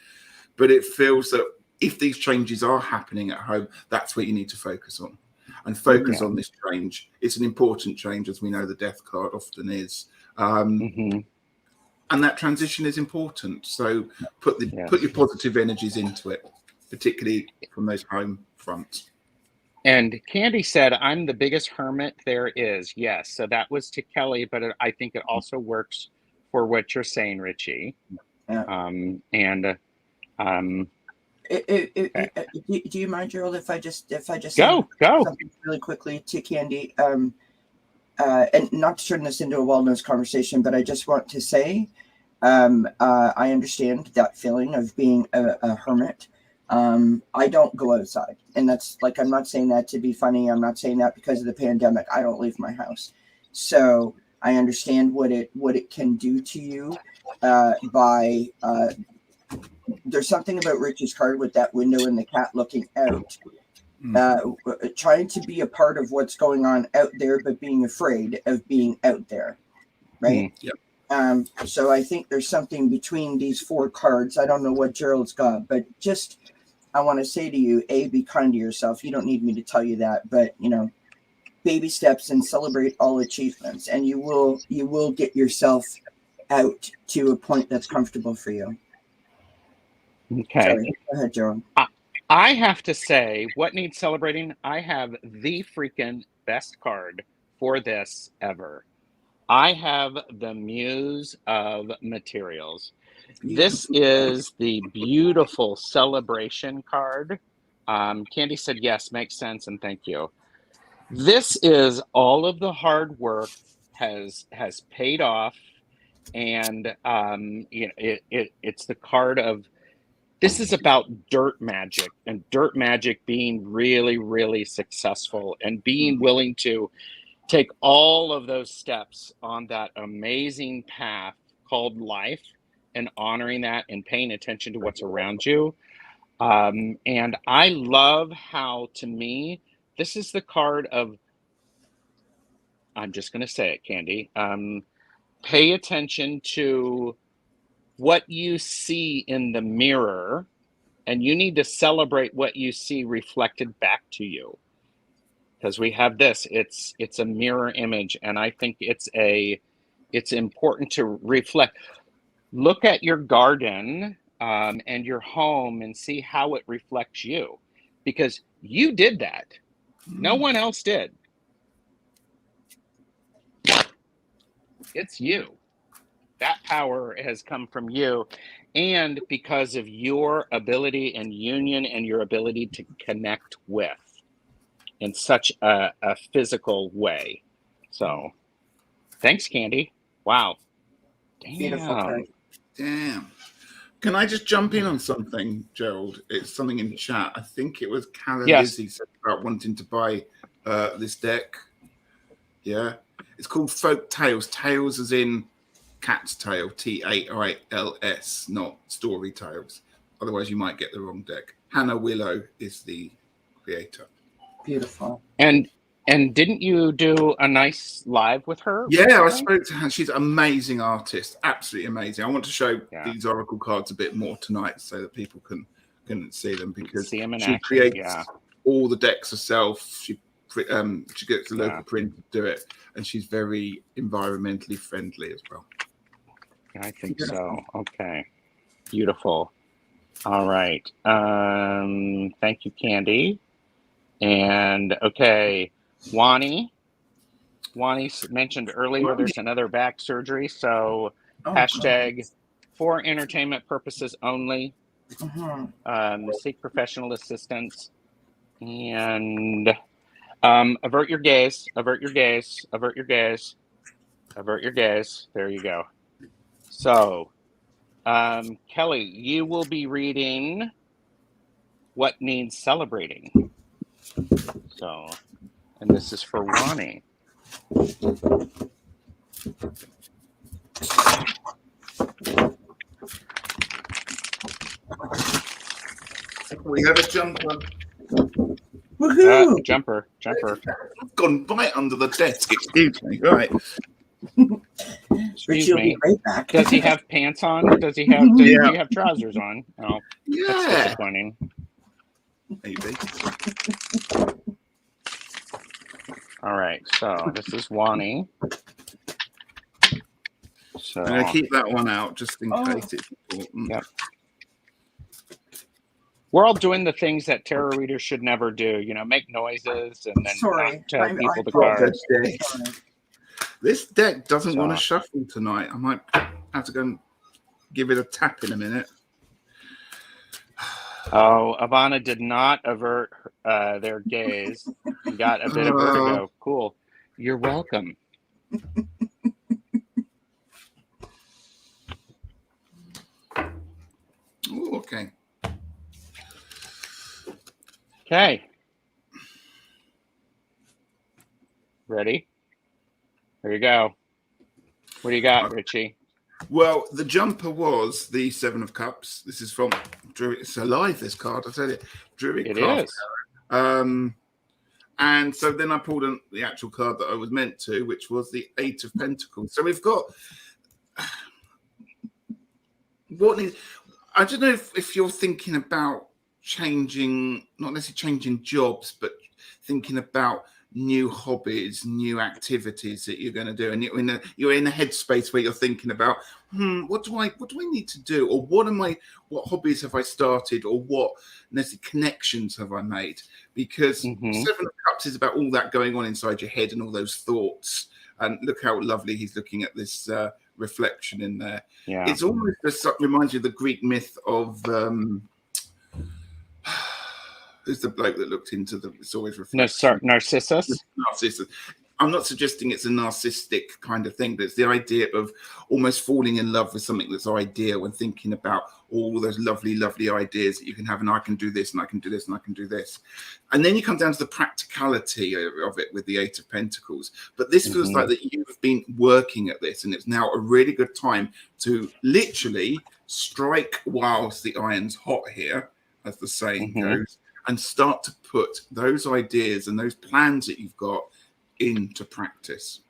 Speaker 2: but it feels that if these changes are happening at home, that's what you need to focus on, and focus on this change. It's an important change, as we know the Death card often is. And that transition is important. So put your positive energies into it, particularly from those home fronts.
Speaker 1: And Candy said, I'm the biggest hermit there is. Yes. So that was to Kelly, but I think it also works for what you're saying, Richie.
Speaker 3: Do you mind, Gerald, if I just
Speaker 1: go
Speaker 3: something really quickly to Candy? And not to turn this into a wellness conversation, but I just want to say, I understand that feeling of being a hermit. I don't go outside, and that's like, I'm not saying that to be funny. I'm not saying that because of the pandemic. I don't leave my house, so I understand what it can do to you. There's something about Richie's card with that window and the cat looking out. Trying to be a part of what's going on out there, but being afraid of being out there, right? So I think there's something between these four cards. I don't know what Gerald's got, but just I want to say to you, be kind to yourself. You don't need me to tell you that, but baby steps and celebrate all achievements, and you will get yourself out to a point that's comfortable for you.
Speaker 1: Okay.
Speaker 3: Sorry. Go ahead, Gerald.
Speaker 1: I have to say, what needs celebrating? I have the freaking best card for this ever. I have the Muse of Materials. This is the beautiful celebration card. Candy said, yes, makes sense, and thank you. This is all of the hard work has paid off, and it's the card of, this is about dirt magic, and dirt magic being really, really successful, and being willing to take all of those steps on that amazing path called life, and honoring that and paying attention to what's around you. And I love how, to me, this is the card of, I'm just going to say it, Candy, pay attention to what you see in the mirror, and you need to celebrate what you see reflected back to you. Because we have this, it's a mirror image, and I think it's a it's important to reflect. Look at your garden and your home and see how it reflects you, because you did that. No one else did. It's you. That power has come from you, and because of your ability and union and your ability to connect with in such a physical way. So thanks, Candy. Wow.
Speaker 3: Beautiful.
Speaker 1: Damn.
Speaker 2: Damn. Can I just jump in on something, Gerald? It's something in chat. I think it was Calla
Speaker 1: Yes.
Speaker 2: Lizzie said about wanting to buy this deck. Yeah. It's called Folk Tales. Tales as in cat's tail, Tails, not story tales. Otherwise, you might get the wrong deck. Hannah Willow is the creator.
Speaker 3: Beautiful.
Speaker 1: And didn't you do a nice live with her?
Speaker 2: Yeah,
Speaker 1: recently?
Speaker 2: I spoke to her. She's an amazing artist, absolutely amazing. I want to show these oracle cards a bit more tonight so that people can see them, because
Speaker 1: see them in
Speaker 2: she
Speaker 1: action.
Speaker 2: creates all the decks herself. She gets the local print to do it, and she's very environmentally friendly as well.
Speaker 1: I think so. Okay. Beautiful. All right. Thank you, Candy. And okay, Wani mentioned earlier there's another back surgery, so hashtag for entertainment purposes only. Seek professional assistance, and avert your gaze, avert your gaze, avert your gaze, avert your gaze. There you go. So Kelly, you will be reading What Needs Celebrating. So, and this is for Wani.
Speaker 2: We have a jumper.
Speaker 3: Woohoo!
Speaker 1: Jumper.
Speaker 2: I've gone right under the desk. Excuse me. Right.
Speaker 3: Richie will be right back.
Speaker 1: Does he have pants on? Does he have trousers on? Oh, that's disappointing.
Speaker 2: Maybe.
Speaker 1: All right, so this is Wani. So
Speaker 2: I'm going to keep that one out just in case it's important.
Speaker 1: Yep. We're all doing the things that tarot readers should never do. You know, make noises and then not tell people the cards.
Speaker 2: This deck doesn't want to shuffle tonight. I might have to go and give it a tap in a minute.
Speaker 1: Oh, Ivana did not avert their gaze. You got a bit of vertigo. Cool. You're welcome.
Speaker 2: Ooh, okay.
Speaker 1: Okay. Ready? There you go. What do you got, Richie?
Speaker 2: Well, the jumper was the Seven of Cups. This is from Druid. It's alive, this card, I tell you. Druid
Speaker 1: It
Speaker 2: card.
Speaker 1: is.
Speaker 2: And so then I pulled the actual card that I was meant to, which was the Eight of Pentacles. So we've got I don't know if you're thinking about changing, not necessarily changing jobs, but thinking about new hobbies, new activities that you're going to do, and you're in a headspace where you're thinking about, what do I need to do, or what hobbies have I started, or what necessarily connections have I made? Because Seven of Cups is about all that going on inside your head and all those thoughts. And look how lovely he's looking at this reflection in there. Yeah, it's almost reminds you of the Greek myth of who's the bloke that looked into the? It's always reflection.
Speaker 1: Narcissus.
Speaker 2: Narcissus. I'm not suggesting it's a narcissistic kind of thing, but it's the idea of almost falling in love with something that's ideal and thinking about all those lovely, lovely ideas that you can have, and I can do this, and I can do this, and I can do this. And then you come down to the practicality of it with the Eight of Pentacles. But this feels like that you've been working at this, and it's now a really good time to literally strike whilst the iron's hot here, as the saying goes, and start to put those ideas and those plans that you've got into practice.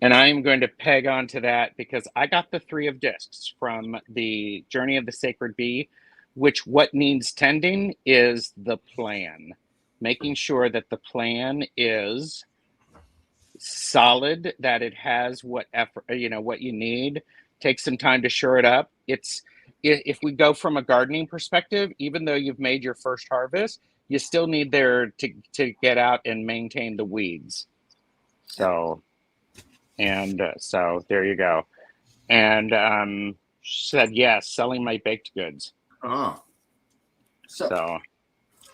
Speaker 1: And I'm going to peg onto that because I got the Three of Discs from the Journey of the Sacred Bee, which what needs tending is the plan. Making sure that the plan is solid, that it has what effort, what you need. Take some time to shore it up. If we go from a gardening perspective, even though you've made your first harvest, you still need there to get out and maintain the weeds. So, so there you go. And she said, yes, selling my baked goods.
Speaker 2: Ah.
Speaker 1: So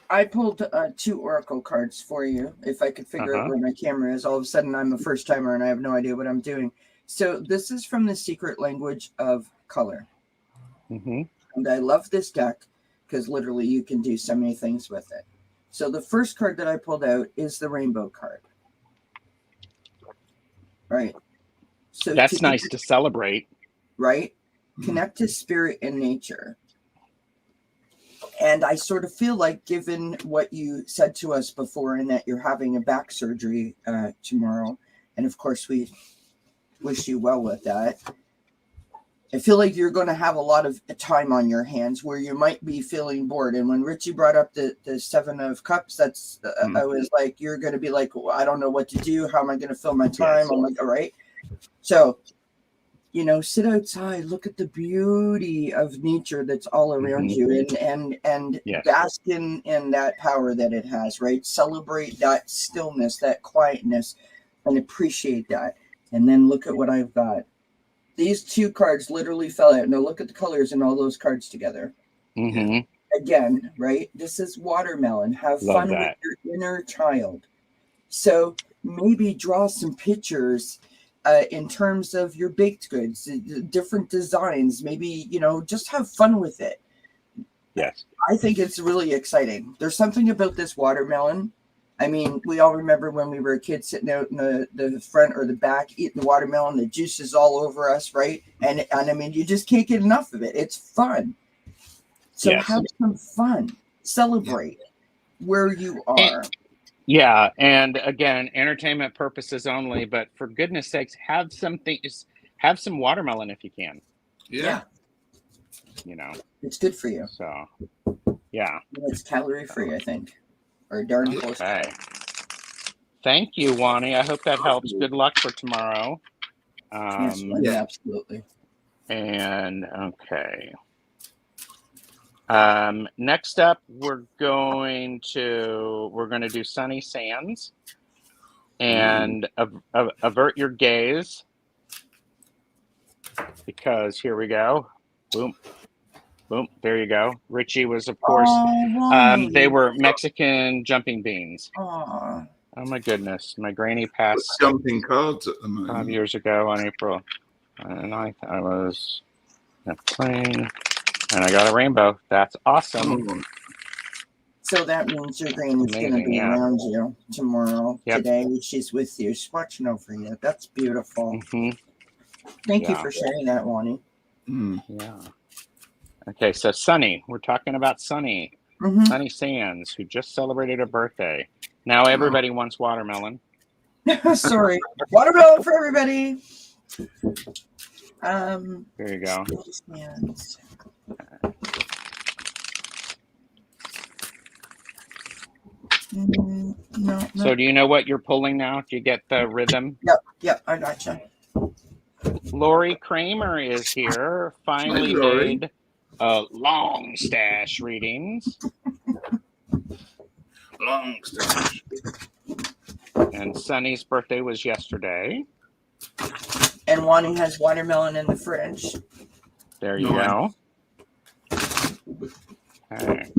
Speaker 3: I pulled 2 oracle cards for you. If I could figure out where my camera is, all of a sudden I'm a first timer and I have no idea what I'm doing. So this is from the secret language of color.
Speaker 1: Mm-hmm.
Speaker 3: And I love this deck because literally you can do so many things with it. So the first card that I pulled out is the rainbow card. Right. So
Speaker 1: that's nice to celebrate.
Speaker 3: Right. Connect to spirit and nature. And I sort of feel like, given what you said to us before, and that you're having a back surgery tomorrow, and of course we wish you well with that, I feel like you're going to have a lot of time on your hands where you might be feeling bored. And when Richie brought up the 7 of Cups, that's I was like, you're going to be like, well, I don't know what to do. How am I going to fill my time? Yes. I'm like, all right. So, sit outside, look at the beauty of nature that's all around you, and
Speaker 1: yes.
Speaker 3: bask in that power that it has, right? Celebrate that stillness, that quietness, and appreciate that. And then look at what I've got. These 2 cards literally fell out. Now look at the colors in all those cards together.
Speaker 1: Mm-hmm.
Speaker 3: Again, right? This is watermelon. Have
Speaker 1: Love
Speaker 3: fun
Speaker 1: that.
Speaker 3: with your inner child. So maybe draw some pictures in terms of your baked goods, different designs, maybe, just have fun with it.
Speaker 1: Yes.
Speaker 3: I think it's really exciting. There's something about this watermelon. I mean, we all remember when we were kids sitting out in the front or the back, eating the watermelon, the juice is all over us, right? And I mean, you just can't get enough of it. It's fun. So
Speaker 1: yes.
Speaker 3: have some fun. Celebrate where you are.
Speaker 1: And again, entertainment purposes only, but for goodness sakes, have some watermelon if you can.
Speaker 3: Yeah. It's good for you.
Speaker 1: So, yeah.
Speaker 3: It's calorie free, I think. Or darn close.
Speaker 1: Okay. Thank you, Wani. I hope that helps. Good luck for tomorrow.
Speaker 3: Yes, Wani, absolutely.
Speaker 1: And okay. Next up, we're going to do Sunny Sands and avert your gaze, because here we go. Boom. Boom. There you go. Richie was, of course, they were Mexican jumping beans.
Speaker 3: Oh
Speaker 1: my goodness. My granny passed
Speaker 2: jumping cards at the moment.
Speaker 1: 5 years ago on April 9th. I was playing. And I got a rainbow. That's awesome.
Speaker 3: So that means your granny's going to be around you tomorrow. Yep. Today, she's with you. She's watching over you. That's beautiful.
Speaker 1: Mm-hmm.
Speaker 3: Thank you for sharing that, Wani.
Speaker 1: Yeah. Okay, so Sunny. We're talking about Sunny.
Speaker 3: Mm-hmm.
Speaker 1: Sunny Sands, who just celebrated her birthday. Now everybody wants watermelon.
Speaker 3: Sorry. Watermelon for everybody.
Speaker 1: There you go.
Speaker 3: No.
Speaker 1: So do you know what you're pulling now? Do you get the rhythm?
Speaker 3: Yep, I gotcha.
Speaker 1: Lori Kramer is here. Finally made long stash readings.
Speaker 2: Long stash.
Speaker 1: And Sunny's birthday was yesterday.
Speaker 3: And Wani has watermelon in the fridge.
Speaker 1: There you go. Okay.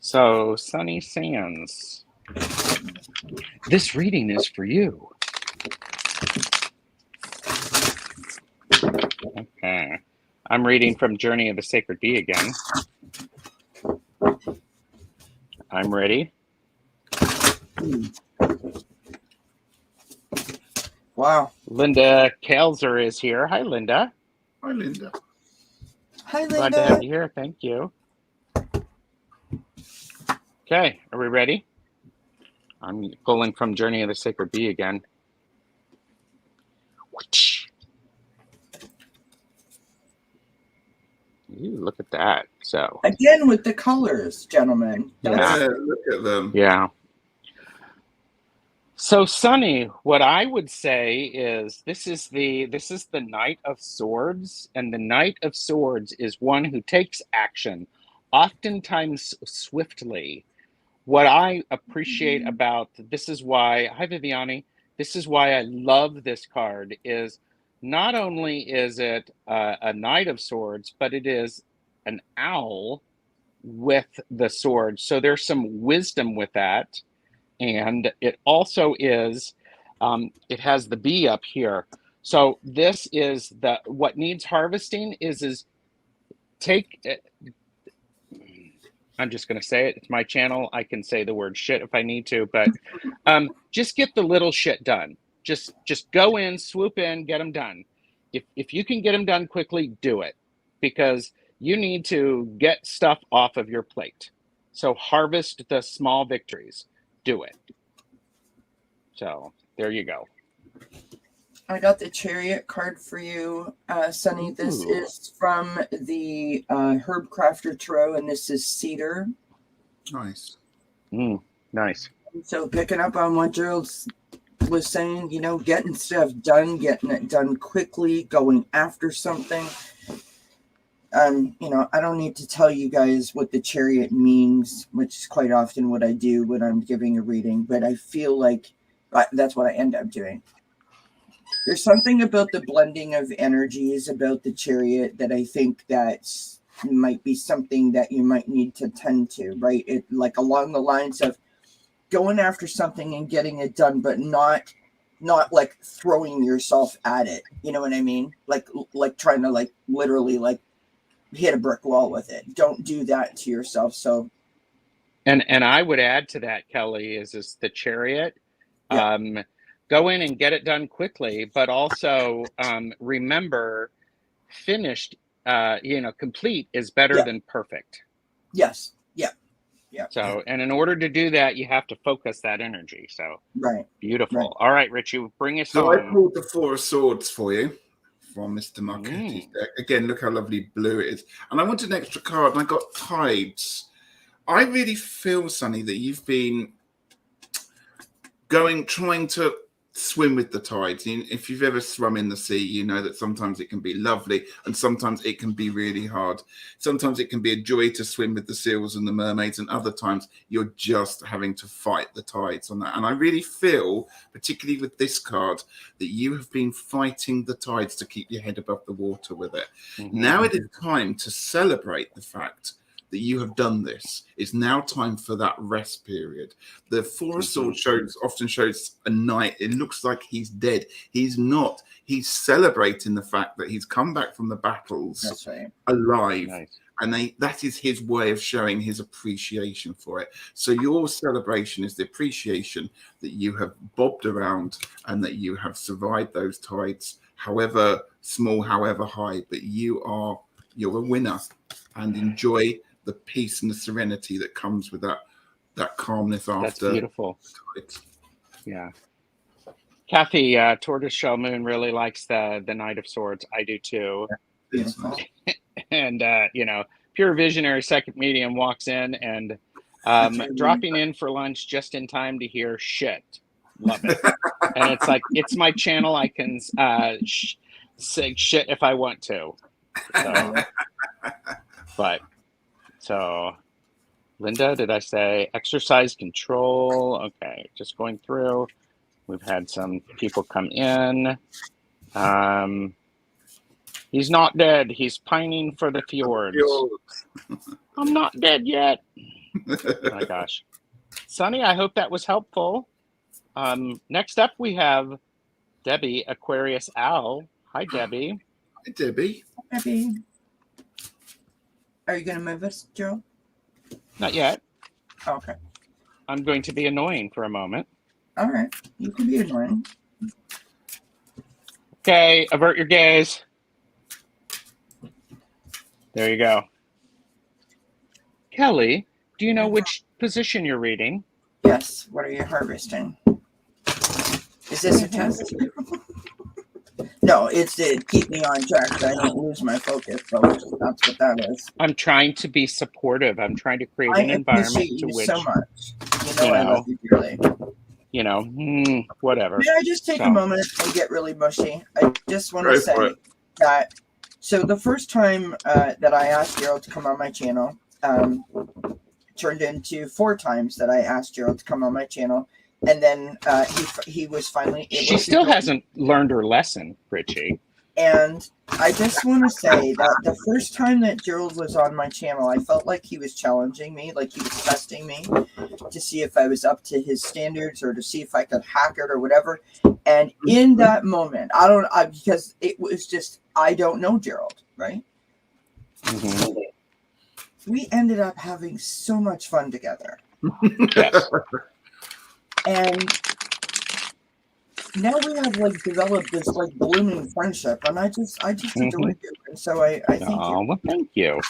Speaker 1: So, Sunny Sands. This reading is for you. Okay. I'm reading from Journey of the Sacred Bee again. I'm ready.
Speaker 3: Wow.
Speaker 1: Linda Kelzer is here. Hi, Linda.
Speaker 2: Hi, Linda.
Speaker 3: Hi, Linda.
Speaker 1: Glad to have you here. Thank you. Okay, are we ready? I'm pulling from Journey of the Sacred Bee again. Ooh, look at that. So
Speaker 3: again with the colors, gentlemen.
Speaker 2: Yeah, look at them.
Speaker 1: Yeah. So, Sunny, what I would say is this is the Knight of Swords, and the Knight of Swords is one who takes action, oftentimes swiftly. What I appreciate about this is why, hi Viviani, this is why I love this card is not only is it a Knight of Swords, but it is an owl with the sword. So there's some wisdom with that. And it also is, it has the bee up here. So this is what needs harvesting is take, I'm just going to say it. It's my channel. I can say the word shit if I need to, but just get the little shit done. Just go in, swoop in, get them done. If you can get them done quickly, do it, because you need to get stuff off of your plate. So harvest the small victories. Do it. So there you go.
Speaker 3: I got the Chariot card for you, Sunny. This is from the Herb Crafter Tarot, and this is Cedar.
Speaker 2: Nice.
Speaker 1: Nice.
Speaker 3: So picking up on what Gerald was saying, getting stuff done, getting it done quickly, going after something. I don't need to tell you guys what the Chariot means, which is quite often what I do when I'm giving a reading, but I feel like that's what I end up doing. There's something about the blending of energies about the Chariot that I think that might be something that you might need to tend to, right? It like along the lines of going after something and getting it done, but not like throwing yourself at it. You know what I mean? Like trying to like literally like hit a brick wall with it. Don't do that to yourself. So,
Speaker 1: and I would add to that, Kelly, is the Chariot. Yeah. Go in and get it done quickly, but also remember, finished, complete is better than perfect.
Speaker 3: Yes. Yeah. Yeah.
Speaker 1: So, and in order to do that, you have to focus that energy. So,
Speaker 3: right.
Speaker 1: Beautiful.
Speaker 3: Right.
Speaker 1: All right, Richie, bring us
Speaker 2: so
Speaker 1: home.
Speaker 2: I pulled the Four of Swords for you from Mr. Marchetti's deck. Again, look how lovely blue it is. And I wanted an extra card, and I got Tides. I really feel, Sunny, that you've been trying to swim with the tides. If you've ever swum in the sea, you know that sometimes it can be lovely and sometimes it can be really hard. Sometimes it can be a joy to swim with the seals and the mermaids, and other times you're just having to fight the tides on that. And I really feel, particularly with this card, that you have been fighting the tides to keep your head above the water with it. Now it is time to celebrate the fact that you have done this. It's now time for that rest period. The Four of Swords often shows a knight. It looks like he's dead. He's not. He's celebrating the fact that he's come back from the battles alive. Nice. And that is his way of showing his appreciation for it. So your celebration is the appreciation that you have bobbed around and that you have survived those tides, however small, however high, but you're a winner, and enjoy the peace and the serenity that comes with that calmness after.
Speaker 1: That's beautiful. Yeah. Kathy, Tortoiseshell Moon really likes the Knight of Swords. I do too.
Speaker 2: Yeah.
Speaker 1: And, Pure Visionary Second Medium walks in and dropping in for lunch just in time to hear shit. Love it. And it's like, it's my channel. I can say shit if I want to. So, Linda, did I say exercise control? Okay, just going through. We've had some people come in. He's not dead. He's pining for the fjords. I'm not dead yet. Oh my gosh. Sunny, I hope that was helpful. Next up, we have Debbie, Aquarius Owl. Hi, Debbie.
Speaker 2: Hi, Debbie.
Speaker 3: Debbie. Are you going to move us, Joe?
Speaker 1: Not yet.
Speaker 3: Oh, okay.
Speaker 1: I'm going to be annoying for a moment.
Speaker 3: All right. You can be annoying.
Speaker 1: Okay, avert your gaze. There you go. Kelly, do you know which position you're reading?
Speaker 3: Yes. What are you harvesting? Is this a test? No, it's to keep me on track so I don't lose my focus. So that's what that is.
Speaker 1: I'm trying to be supportive. I'm trying to create an environment to which
Speaker 3: so much. I love you dearly.
Speaker 1: whatever.
Speaker 3: May I just take a moment and get really mushy? I just want to say that, so the first time that I asked Gerald to come on my channel turned into 4 times that I asked Gerald to come on my channel. And then he was finally able to.
Speaker 1: She still hasn't learned her lesson, Richie.
Speaker 3: And I just want to say that the first time that Gerald was on my channel, I felt like he was challenging me, like he was testing me to see if I was up to his standards or to see if I could hack it or whatever. And in that moment, because it was just, I don't know Gerald, right?
Speaker 1: Mm-hmm.
Speaker 3: We ended up having so much fun together.
Speaker 1: Yes.
Speaker 3: And now we have like developed this like blooming friendship, and I just adore you. And so I thank you.
Speaker 1: Well, thank you.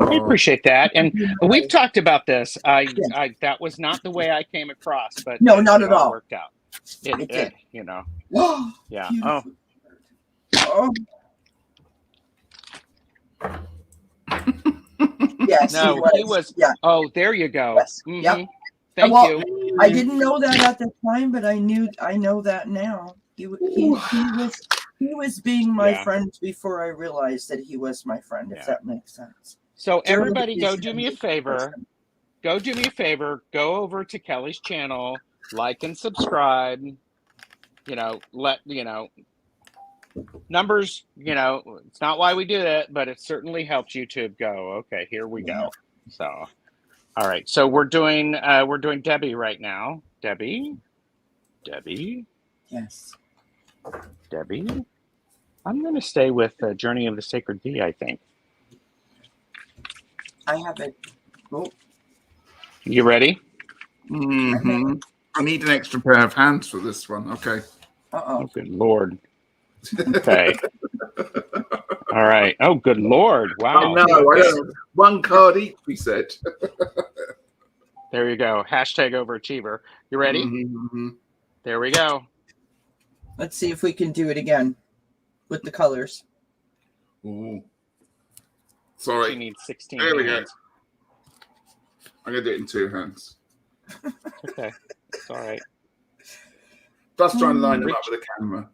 Speaker 1: I appreciate that. And we've talked about this. That was not the way I came across, but
Speaker 3: no, not at all.
Speaker 1: Worked out. It did. Yeah.
Speaker 3: Beautiful. Oh. Yes.
Speaker 1: No, he was.
Speaker 3: Yeah.
Speaker 1: Oh, there you go.
Speaker 3: Yes.
Speaker 1: Mm-hmm.
Speaker 3: Yep.
Speaker 1: Thank you.
Speaker 3: I didn't know that at the time, but I know that now. He was being my friend before I realized that he was my friend, if that makes sense.
Speaker 1: So everybody go do me a favor. Go do me a favor. Go over to Kelly's channel, like and subscribe. Numbers, it's not why we do it, but it certainly helps YouTube go, okay, here we go. So, all right. So we're doing Debbie right now. Debbie.
Speaker 3: Yes.
Speaker 1: Debbie. I'm going to stay with Journey of the Sacred Bee, I think.
Speaker 3: I have it. Oh.
Speaker 1: You ready?
Speaker 2: Mm-hmm. I need an extra pair of hands for this one. Okay.
Speaker 1: Oh, good Lord. Okay. All right. Oh, good Lord. Wow.
Speaker 2: I know. One card each, we said.
Speaker 1: There you go. Hashtag overachiever. You ready?
Speaker 2: Mm-hmm.
Speaker 1: There we go.
Speaker 3: Let's see if we can do it again with the colors.
Speaker 2: Ooh. Sorry.
Speaker 1: You need 16
Speaker 2: There we
Speaker 1: hands.
Speaker 2: go. I'm going to do it in 2 hands.
Speaker 1: Okay. It's all right.
Speaker 2: Just try and line them up with the camera.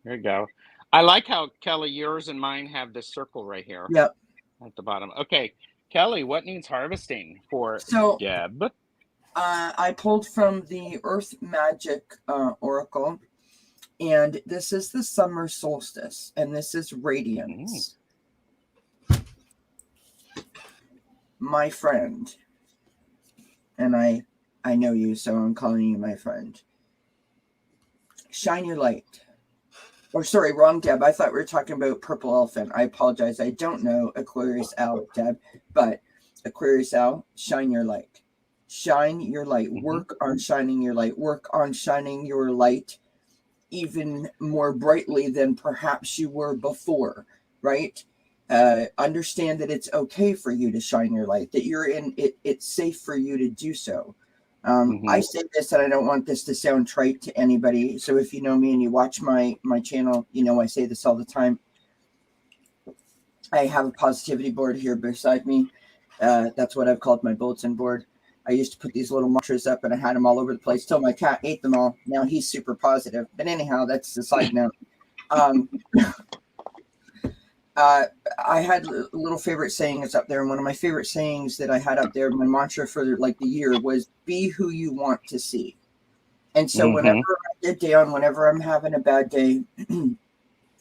Speaker 1: There you go. I like how, Kelly, yours and mine have this circle right here.
Speaker 3: Yep.
Speaker 1: At the bottom. Okay. Kelly, what needs harvesting for Deb?
Speaker 3: I pulled from the Earth Magic Oracle, and this is the summer solstice, and this is radiance. My friend, and I know you, so I'm calling you my friend. Shine your light. Or sorry, wrong Deb. I thought we were talking about Purple Elephant. I apologize. I don't know Aquarius Owl, Deb, but Aquarius Owl, shine your light. Shine your light. Work on shining your light. Work on shining your light even more brightly than perhaps you were before, right? Understand that it's okay for you to shine your light, that you're in it. It's safe for you to do so. I say this, and I don't want this to sound trite to anybody. So if you know me and you watch my channel, I say this all the time. I have a positivity board here beside me. That's what I've called my bulletin board. I used to put these little mantras up, and I had them all over the place till my cat ate them all. Now he's super positive. But anyhow, that's a side note. I had little favorite sayings up there, and one of my favorite sayings that I had up there, my mantra for the year, was "Be who you want to see." And so whenever I get down, whenever I'm having a bad day,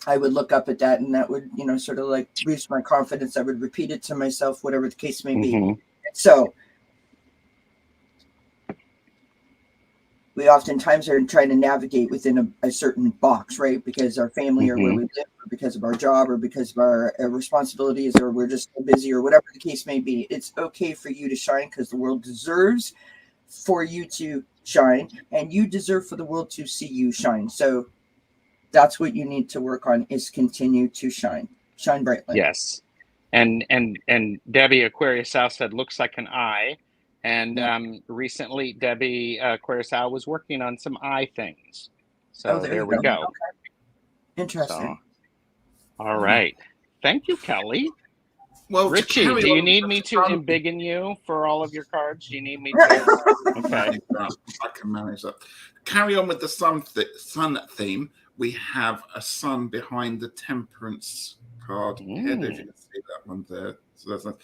Speaker 3: I would look up at that, and that would sort of like boost my confidence. I would repeat it to myself, whatever the case may be. So we oftentimes are trying to navigate within a certain box, right? Because our family or where we live, or because of our job, or because of our responsibilities, or we're just so busy, or whatever the case may be. It's okay for you to shine, because the world deserves for you to shine, and you deserve for the world to see you shine. So that's what you need to work on, is continue to shine brightly.
Speaker 1: Yes. And Debbie Aquarius South said, looks like an eye. And recently, Debbie Aquarius Owl was working on some eye things. So there we go.
Speaker 3: Okay. Interesting.
Speaker 1: So, all right. Thank you, Kelly.
Speaker 2: Well,
Speaker 1: Richie,
Speaker 2: carry
Speaker 1: do you
Speaker 2: on
Speaker 1: need
Speaker 2: with
Speaker 1: me
Speaker 2: the
Speaker 1: to
Speaker 2: sun-
Speaker 1: embiggen you for all of your cards? Do you need me to? Okay.
Speaker 2: I can manage that. Carry on with the sun theme. We have a sun behind the Temperance card head, if you can see that one there. So that's nice.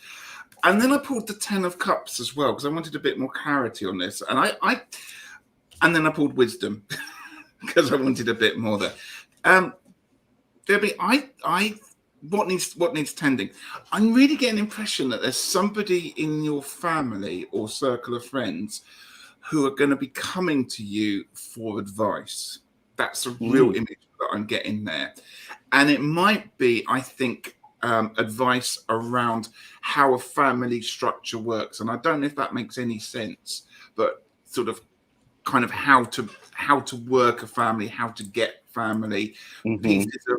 Speaker 2: And then I pulled the Ten of Cups as well, because I wanted a bit more clarity on this. And and then I pulled Wisdom because I wanted a bit more there. Debbie, what needs tending? I'm really getting an impression that there's somebody in your family or circle of friends who are going to be coming to you for advice. That's a real image that I'm getting there. And it might be, I think, advice around how a family structure works. And I don't know if that makes any sense, but sort of kind of how to work a family, how to get family, pieces of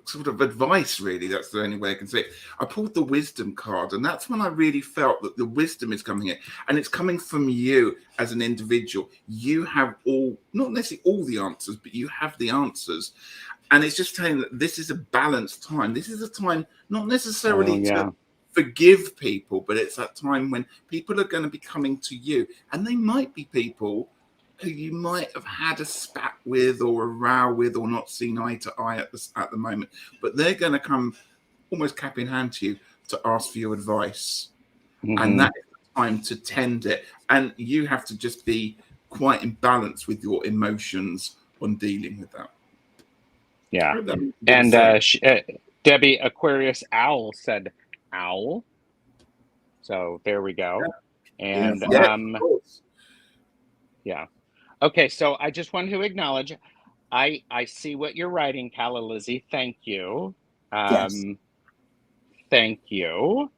Speaker 2: sort of advice, really. That's the only way I can say it. I pulled the Wisdom card, and that's when I really felt that the wisdom is coming in, and it's coming from you as an individual. You have not necessarily all the answers, but you have the answers. And it's just saying that this is a balanced time. This is a time not necessarily to forgive people, but it's that time when people are going to be coming to you, and they might be people who you might have had a spat with or a row with or not seen eye to eye at the moment, but they're going to come almost cap in hand to you to ask for your advice. And that is the time to tend it. And you have to just be quite in balance with your emotions on dealing with that.
Speaker 1: Yeah. And Debbie Aquarius Owl said owl. So there we go. Yeah. And yeah. Okay, so I just wanted to acknowledge I see what you're writing, Calla Lizzie. Thank you.
Speaker 3: Yes.
Speaker 1: Thank you.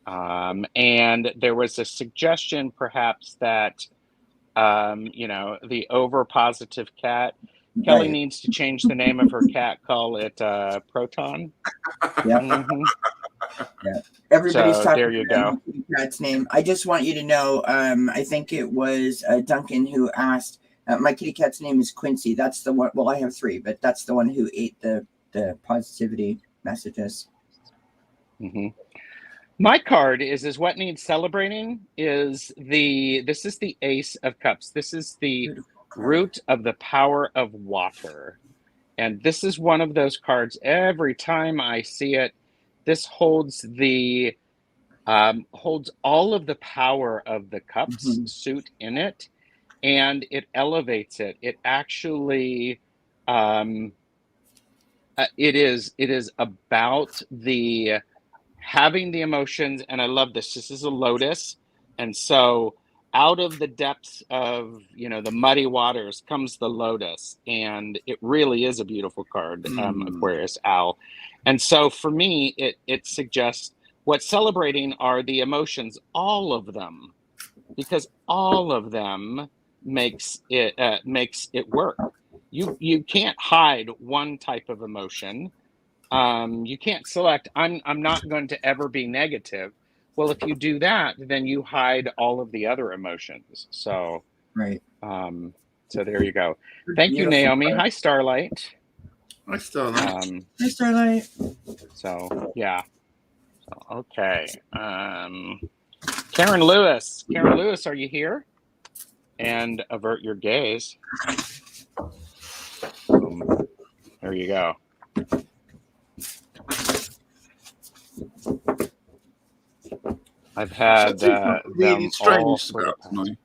Speaker 1: And there was a suggestion perhaps that the over positive cat. Kelly needs to change the name of her cat, call it Proton.
Speaker 3: Yeah. Yeah. Everybody's
Speaker 1: so
Speaker 3: talking
Speaker 1: there you go.
Speaker 3: about my cat's name. I just want you to know, I think it was Duncan who asked, my kitty cat's name is Quincy. That's the one. Well, I have 3, but that's the one who ate the positivity messages.
Speaker 1: My card is what needs celebrating this is the Ace of Cups. This is the root of the power of water. And this is one of those cards, every time I see it, this holds holds all of the power of the cups suit in it, and it elevates it. It actually it is about the having the emotions. And I love this. This is a lotus. And so out of the depths of, the muddy waters comes the lotus. And it really is a beautiful card, Aquarius Owl. And so for me, it suggests what's celebrating are the emotions, all of them, because all of them makes it work. You can't hide one type of emotion. You can't select, I'm not going to ever be negative. Well, if you do that, then you hide all of the other emotions. So, so there you go. Thank you, Naomi. Hi, Starlight.
Speaker 2: Hi, Starlight.
Speaker 3: Hi, Starlight.
Speaker 1: So, yeah. So, okay. Karen Lewis. Karen Lewis, are you here? And avert your gaze. There you go. I've had
Speaker 2: really strange
Speaker 1: all
Speaker 2: about tonight.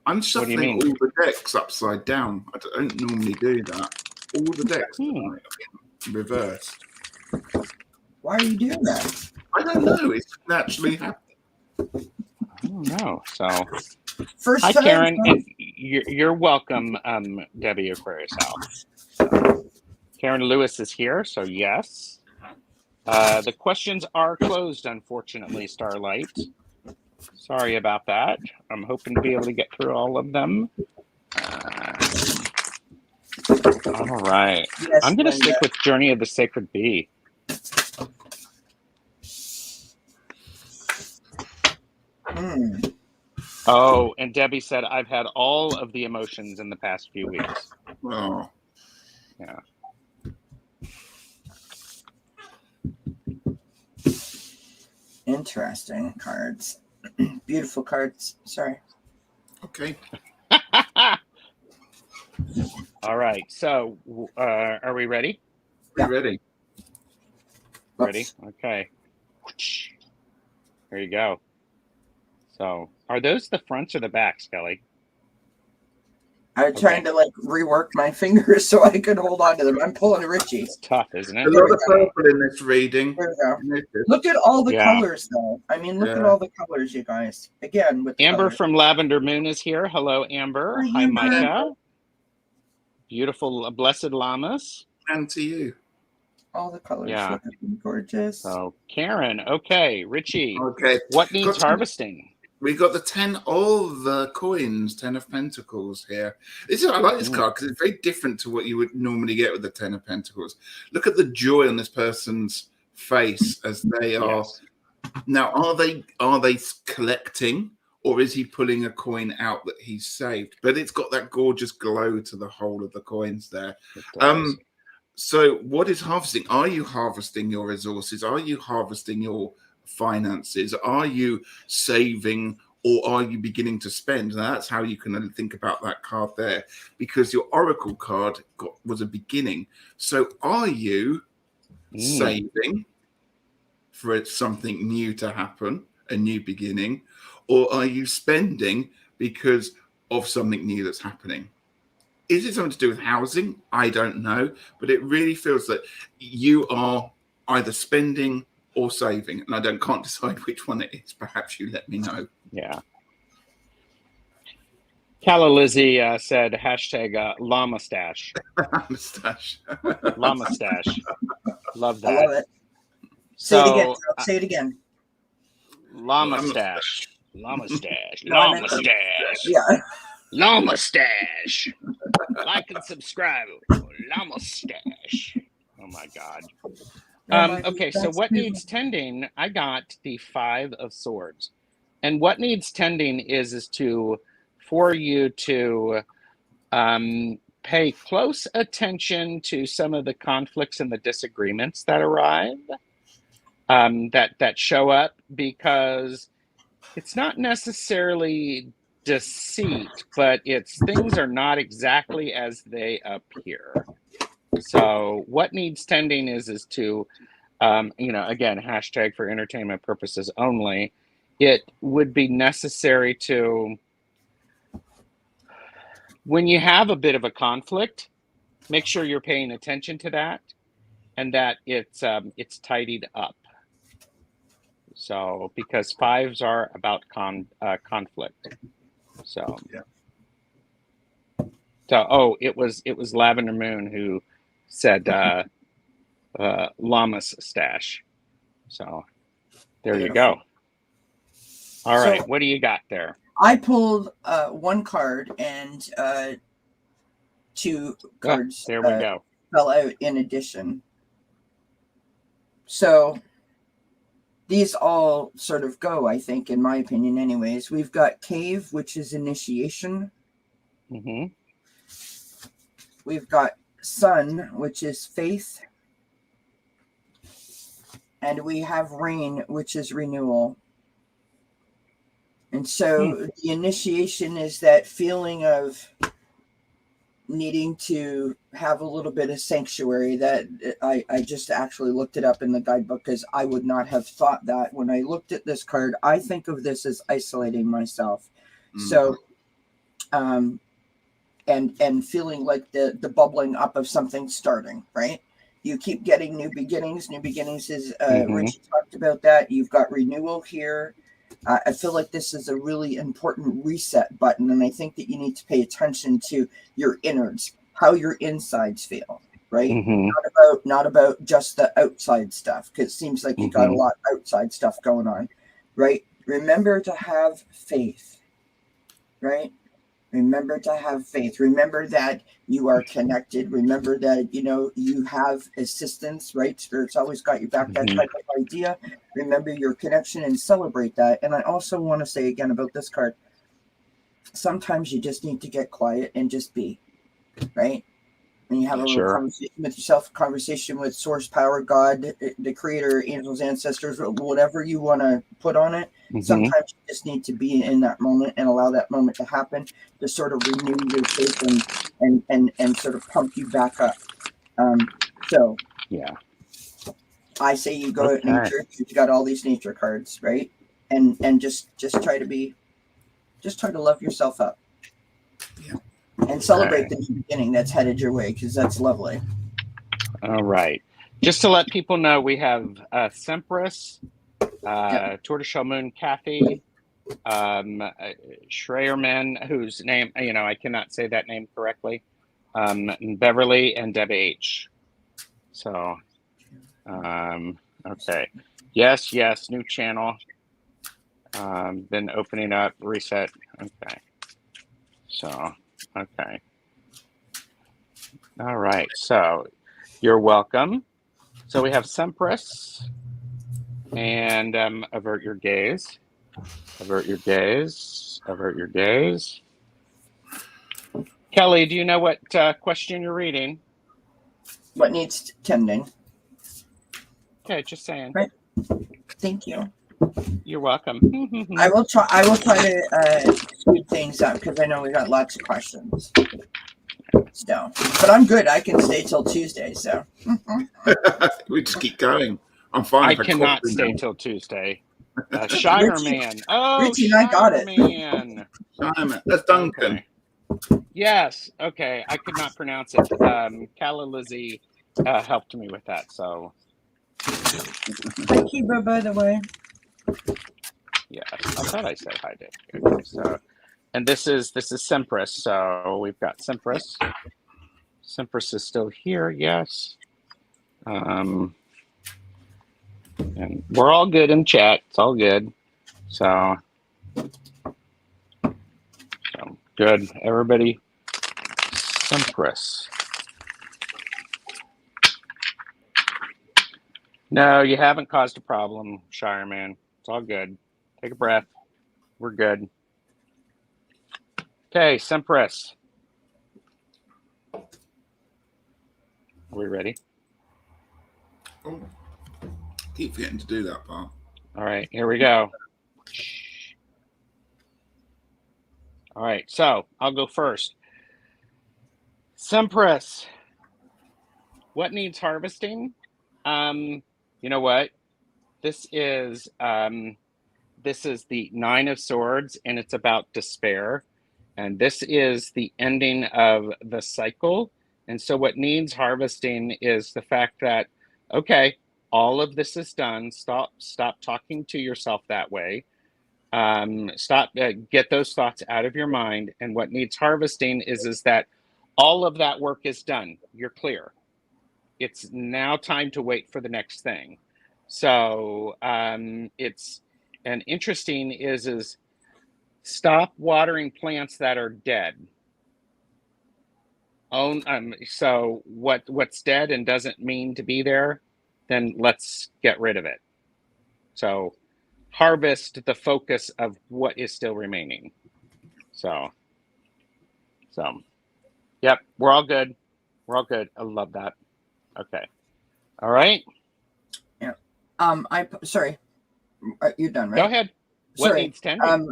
Speaker 2: I'm shuffling all the decks upside down. I don't normally do that. All the decks tonight have been reversed.
Speaker 3: Why are you doing that?
Speaker 2: I don't know. It's naturally happening.
Speaker 1: I don't know. So,
Speaker 3: hi,
Speaker 1: Karen, and you're welcome, Debbie Aquarius Owl. So, Karen Lewis is here, so yes. The questions are closed, unfortunately, Starlight. Sorry about that. I'm hoping to be able to get through all of them. All right. Yes, I'm going to stick with Journey of the Sacred Bee. Oh, and Debbie said, I've had all of the emotions in the past few weeks.
Speaker 2: Oh.
Speaker 1: Yeah.
Speaker 3: Interesting cards. Beautiful cards. Sorry.
Speaker 2: Okay.
Speaker 1: All right. So, are we ready?
Speaker 2: We're ready.
Speaker 1: Ready?
Speaker 3: Oops.
Speaker 1: Okay. There you go. So, are those the fronts or the backs, Kelly?
Speaker 3: I'm trying to like rework my fingers so I could hold on to them. I'm pulling Richie.
Speaker 1: It's tough, isn't
Speaker 2: A
Speaker 1: it?
Speaker 2: lot of purple in this reading.
Speaker 3: There we go. Look at all the colors, though. I mean, look at all the colors, you guys. Again, with
Speaker 1: Amber
Speaker 3: colors.
Speaker 1: from Lavender Moon is here. Hello, Amber. Hi, Micah. Beautiful, blessed llamas.
Speaker 2: And to you.
Speaker 3: All the colors. Yeah. Look at them, gorgeous.
Speaker 1: So, Karen. Okay, Richie.
Speaker 2: Okay.
Speaker 1: What needs harvesting?
Speaker 2: We got the 10 of the coins, 10 of Pentacles here. I like this card because it's very different to what you would normally get with the 10 of Pentacles. Look at the joy on this person's face as they are. Yes. Now, are they collecting, or is he pulling a coin out that he's saved? But it's got that gorgeous glow to the whole of the coins there. So what is harvesting? Are you harvesting your resources? Are you harvesting your finances? Are you saving, or are you beginning to spend? Now, that's how you can think about that card there, because your oracle card was a beginning. So are you saving for something new to happen, a new beginning, or are you spending because of something new that's happening? Is it something to do with housing? I don't know, but it really feels that you are either spending or saving, and I can't decide which one it is. Perhaps you let me know.
Speaker 1: Yeah. Calla Lizzie said hashtag Lammastache.
Speaker 2: Mustache.
Speaker 1: Lammastache. Love that.
Speaker 3: I love it. Say it again. Say it again.
Speaker 1: Lammastache. Lammastache. Lammastache.
Speaker 3: Yeah.
Speaker 1: Lammastache. Like and subscribe. Lammastache. Oh my God. Okay, so what needs tending? I got the 5 of Swords. And what needs tending is for you to pay close attention to some of the conflicts and the disagreements that arrive, that show up, because it's not necessarily deceit, but it's things are not exactly as they appear. So what needs tending is to, again, hashtag for entertainment purposes only. It would be necessary to, when you have a bit of a conflict, make sure you're paying attention to that, and that it's tidied up. So, because 5s are about conflict. So,
Speaker 2: yeah.
Speaker 1: So, it was Lavender Moon who said Lammas Stache. So, there you go. All right, what do you got there?
Speaker 3: I pulled 1 card and 2 cards.
Speaker 1: There we go.
Speaker 3: Fell out in addition. So these all sort of go, I think, in my opinion, anyways. We've got Cave, which is initiation.
Speaker 1: Mm-hmm.
Speaker 3: We've got Sun, which is faith. And we have Rain, which is renewal. And so the initiation is that feeling of needing to have a little bit of sanctuary. That I just actually looked it up in the guidebook, because I would not have thought that when I looked at this card. I think of this as isolating myself. So and feeling like the bubbling up of something starting, right? You keep getting new beginnings. New beginnings is Richie talked about that. You've got renewal here. I feel like this is a really important reset button, and I think that you need to pay attention to your innards, how your insides feel, right? Not about just the outside stuff, because it seems like you got a lot of outside stuff going on, right? Remember to have faith, right? Remember to have faith. Remember that you are connected. Remember that, you have assistance, right? Spirit's always got your back, that type of idea. Remember your connection and celebrate that. And I also want to say again about this card, sometimes you just need to get quiet and just be, right? And you have a little
Speaker 1: Sure.
Speaker 3: conversation with yourself, conversation with source power, God, the creator, angels, ancestors, whatever you want to put on it.
Speaker 1: Mhm.
Speaker 3: Sometimes you just need to be in that moment and allow that moment to happen to sort of renew your faith and sort of pump you back up. So
Speaker 1: Yeah.
Speaker 3: I say you go out in
Speaker 1: Okay.
Speaker 3: nature. You've got all these nature cards, right? And just try to love yourself up.
Speaker 2: Yeah.
Speaker 3: And celebrate the new beginning that's headed your way, because that's lovely.
Speaker 1: All right. Just to let people know, we have Sempress, Tortoiseshell Moon Kathy, Schreierman, whose name, I cannot say that name correctly, Beverly, and Deb H. So, okay. Yes, new channel. Then opening up, reset. Okay. So, okay. All right. So, you're welcome. So we have Sempress and avert your gaze. Avert your gaze. Avert your gaze. Kelly, do you know what question you're reading?
Speaker 3: What needs tending?
Speaker 1: Okay, just saying.
Speaker 3: Right. Thank you.
Speaker 1: You're welcome.
Speaker 3: I will try to speed things up because I know we got lots of questions. So, but I'm good. I can stay till Tuesday. So
Speaker 2: We just keep going. I'm fine.
Speaker 1: I
Speaker 2: if
Speaker 1: cannot
Speaker 2: cough
Speaker 1: stay
Speaker 2: now.
Speaker 1: till Tuesday. Shire
Speaker 3: Richie-
Speaker 1: Man. Oh,
Speaker 3: Richie and I got
Speaker 1: Shire
Speaker 3: it.
Speaker 1: Man.
Speaker 2: Simon, that's Duncan.
Speaker 1: Okay. Yes. Okay. I could not pronounce it. Calla Lizzie helped me with that. So.
Speaker 3: Hi, Kiba, by the way.
Speaker 1: Yes, I thought I said hi, Dick. Okay, so, and this is Sempress. So we've got Sempress. Sempress is still here. Yes. And we're all good in chat. It's all good. So good. Everybody. Sempress. No, you haven't caused a problem, Shire Man. It's all good. Take a breath. We're good. Okay, Sempress. Are we ready?
Speaker 2: Oh, keep forgetting to do that part.
Speaker 1: All right, here we go. All right, so I'll go first. Sempress. What needs harvesting? You know what? This is the Nine of Swords, and it's about despair. And this is the ending of the cycle. And so what needs harvesting is the fact that, okay, all of this is done. Stop talking to yourself that way. Get those thoughts out of your mind. And what needs harvesting is that all of that work is done. You're clear. It's now time to wait for the next thing. So it's, and interesting is stop watering plants that are dead. So what's dead and doesn't mean to be there, then let's get rid of it. So harvest the focus of what is still remaining. So yep, we're all good. We're all good. I love that. Okay. All right.
Speaker 3: Yeah. Sorry. You're done, right?
Speaker 1: Go ahead. What
Speaker 3: Sorry.
Speaker 1: needs tending?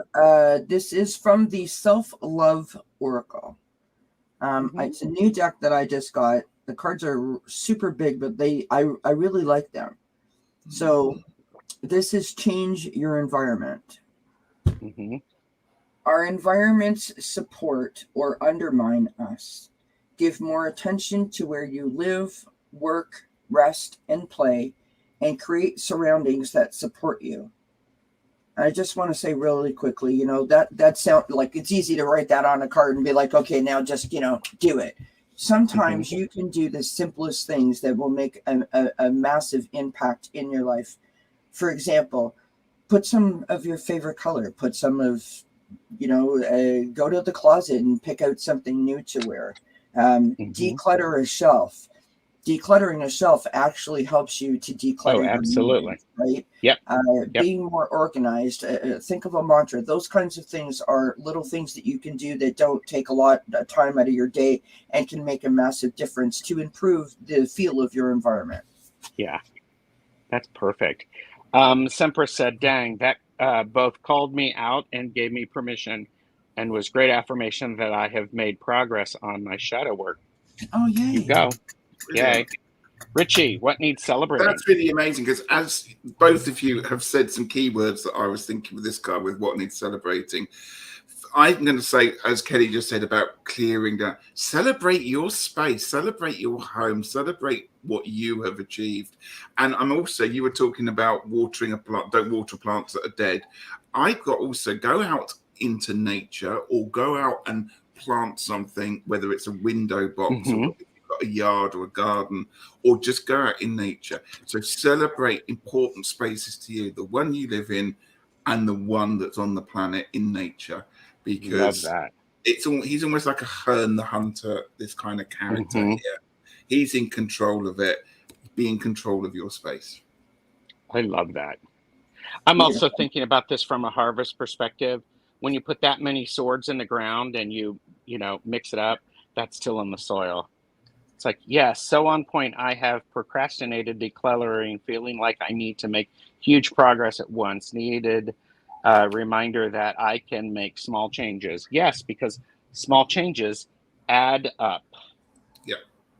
Speaker 3: This is from the Self-Love Oracle. It's a new deck that I just got. The cards are super big, but I really like them. So this is change your environment.
Speaker 1: Mm-hmm.
Speaker 3: Our environments support or undermine us. Give more attention to where you live, work, rest, and play, and create surroundings that support you. I just want to say really quickly, that sound like it's easy to write that on a card and be like, okay, now just, do it. Sometimes you can do the simplest things that will make a massive impact in your life. For example, put some of your favorite color, put some of, go to the closet and pick out something new to wear. Declutter a shelf. decluttering a shelf actually helps you to declutter your
Speaker 1: absolutely.
Speaker 3: mind, right?
Speaker 1: Yep.
Speaker 3: Being more organized. Think of a mantra. Those kinds of things are little things that you can do that don't take a lot of time out of your day and can make a massive difference to improve the feel of your environment.
Speaker 1: Yeah, that's perfect. Semper said, dang, that both called me out and gave me permission and was great affirmation that I have made progress on my shadow work.
Speaker 3: Oh, yay.
Speaker 1: You go. Yay. Richie, what needs celebrating?
Speaker 2: That's really amazing, because as both of you have said some keywords that I was thinking with this card, with what needs celebrating, I'm going to say, as Kelly just said about clearing down, celebrate your space, celebrate your home, celebrate what you have achieved. And I'm also, you were talking about watering a plant, don't water plants that are dead. I've got also, go out into nature or go out and plant something, whether it's a window box or if you've got a yard or a garden, or just go out in nature. So celebrate important spaces to you, the one you live in and the one that's on the planet in nature. Because he's almost like a Herne the Hunter, this kind of character here. He's in control of it. Be in control of your space.
Speaker 1: I love that. I'm also thinking about this from a harvest perspective. When you put that many swords in the ground and you mix it up, that's still in the soil. It's like, yes, so on point. I have procrastinated decluttering, feeling like I need to make huge progress at once. Needed reminder that I can make small changes. Yes, because small changes add up.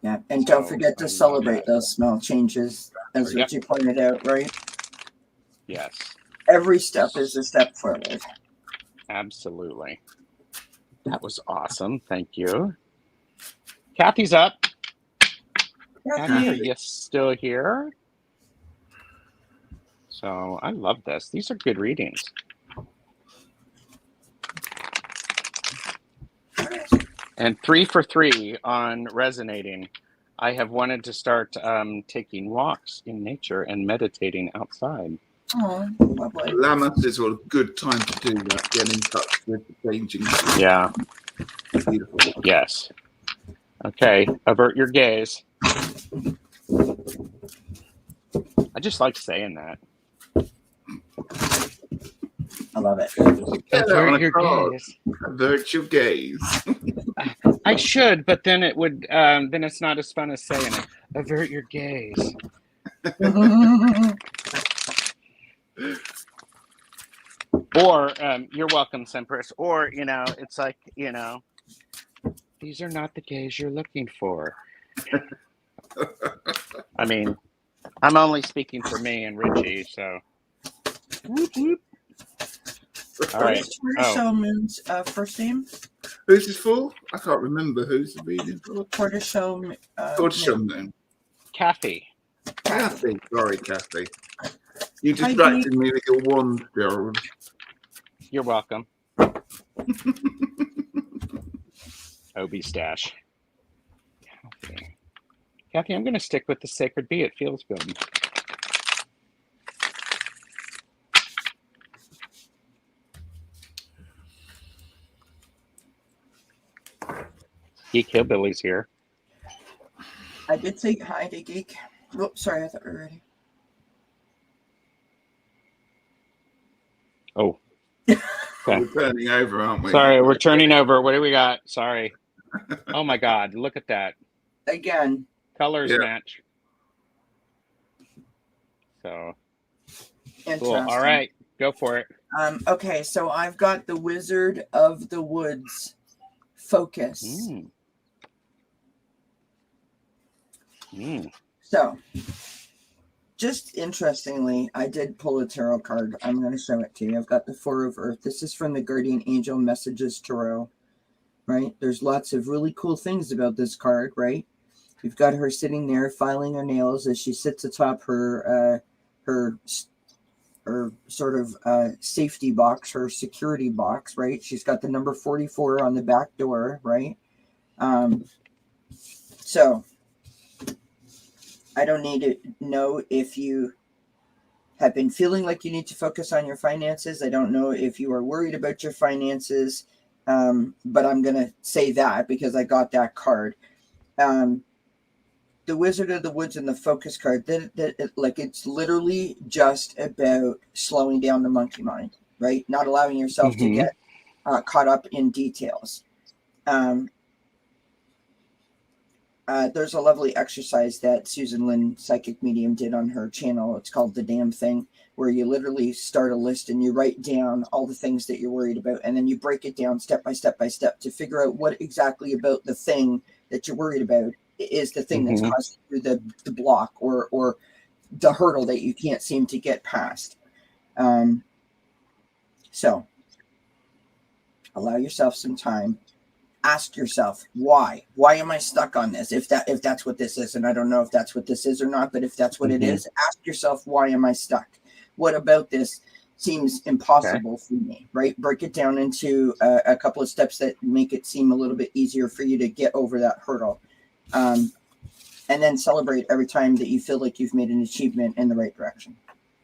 Speaker 3: Yeah, and don't forget to celebrate those small changes, as what you pointed out, right?
Speaker 1: Yes.
Speaker 3: Every step is a step forward.
Speaker 1: Absolutely. That was awesome. Thank you. Kathy's up. Kathy, are you still here? So I love this. These are good readings. And 3 for 3 on resonating. I have wanted to start taking walks in nature and meditating outside.
Speaker 3: Oh, lovely.
Speaker 2: Lammas is a good time to do that. Get in touch with the changing.
Speaker 1: Yeah.
Speaker 2: Beautiful.
Speaker 1: Yes. Okay. Avert your gaze. I just like saying that.
Speaker 3: I love it.
Speaker 1: Avert your gaze.
Speaker 2: Avert your gaze.
Speaker 1: I should, but then it would. Then it's not as fun as saying it. Avert your gaze. Or you're welcome, Sempress. Or it's like these are not the gays you're looking for. I mean, I'm only speaking for me and Richie, so. Whoop, whoop. All right.
Speaker 3: Tortoiseshell Moon's first name?
Speaker 2: Who's this for? I can't remember who's the reading for.
Speaker 3: Tortoiseshell
Speaker 2: Moon.
Speaker 1: Kathy.
Speaker 2: Kathy. Sorry, Kathy. You distracted me with your wand, Gerald.
Speaker 1: You're welcome. Obi Stache. Kathy, I'm going to stick with the Sacred Bee. It feels good. Geek Hillbilly's here.
Speaker 3: I did say hi to Geek. Oh, sorry, I thought we were ready.
Speaker 1: Oh. Okay.
Speaker 2: We're turning over, aren't we?
Speaker 1: Sorry, we're turning over. What do we got? Sorry. Oh my God, look at that.
Speaker 3: Again.
Speaker 1: Colors match. So cool. All right, go for it.
Speaker 3: Okay, so I've got the Wizard of the Woods focus. So, just interestingly, I did pull a tarot card. I'm going to show it to you. I've got the Four of Earth. This is from the Guardian Angel Messages Tarot, right? There's lots of really cool things about this card, right? You've got her sitting there filing her nails as she sits atop her sort of safety box, her security box, right? She's got the number 44 on the back door, right? So I don't need to know if you have been feeling like you need to focus on your finances. I don't know if you are worried about your finances, but I'm going to say that because I got that card. the Wizard of the Woods and the focus card, like it's literally just about slowing down the monkey mind, right? Not allowing yourself to get caught up in details. There's a lovely exercise that Susan Lynn, Psychic Medium, did on her channel. It's called The Damn Thing, where you literally start a list and you write down all the things that you're worried about, and then you break it down step by step by step to figure out what exactly about the thing that you're worried about is the thing that's causing you the block or the hurdle that you can't seem to get past. So allow yourself some time. Ask yourself, why am I stuck on this? If that's what this is, and I don't know if that's what this is or not, but if that's what it is, ask yourself, why am I stuck? What about this seems impossible for me, right? Break it down into a couple of steps that make it seem a little bit easier for you to get over that hurdle. And then celebrate every time that you feel like you've made an achievement in the right direction.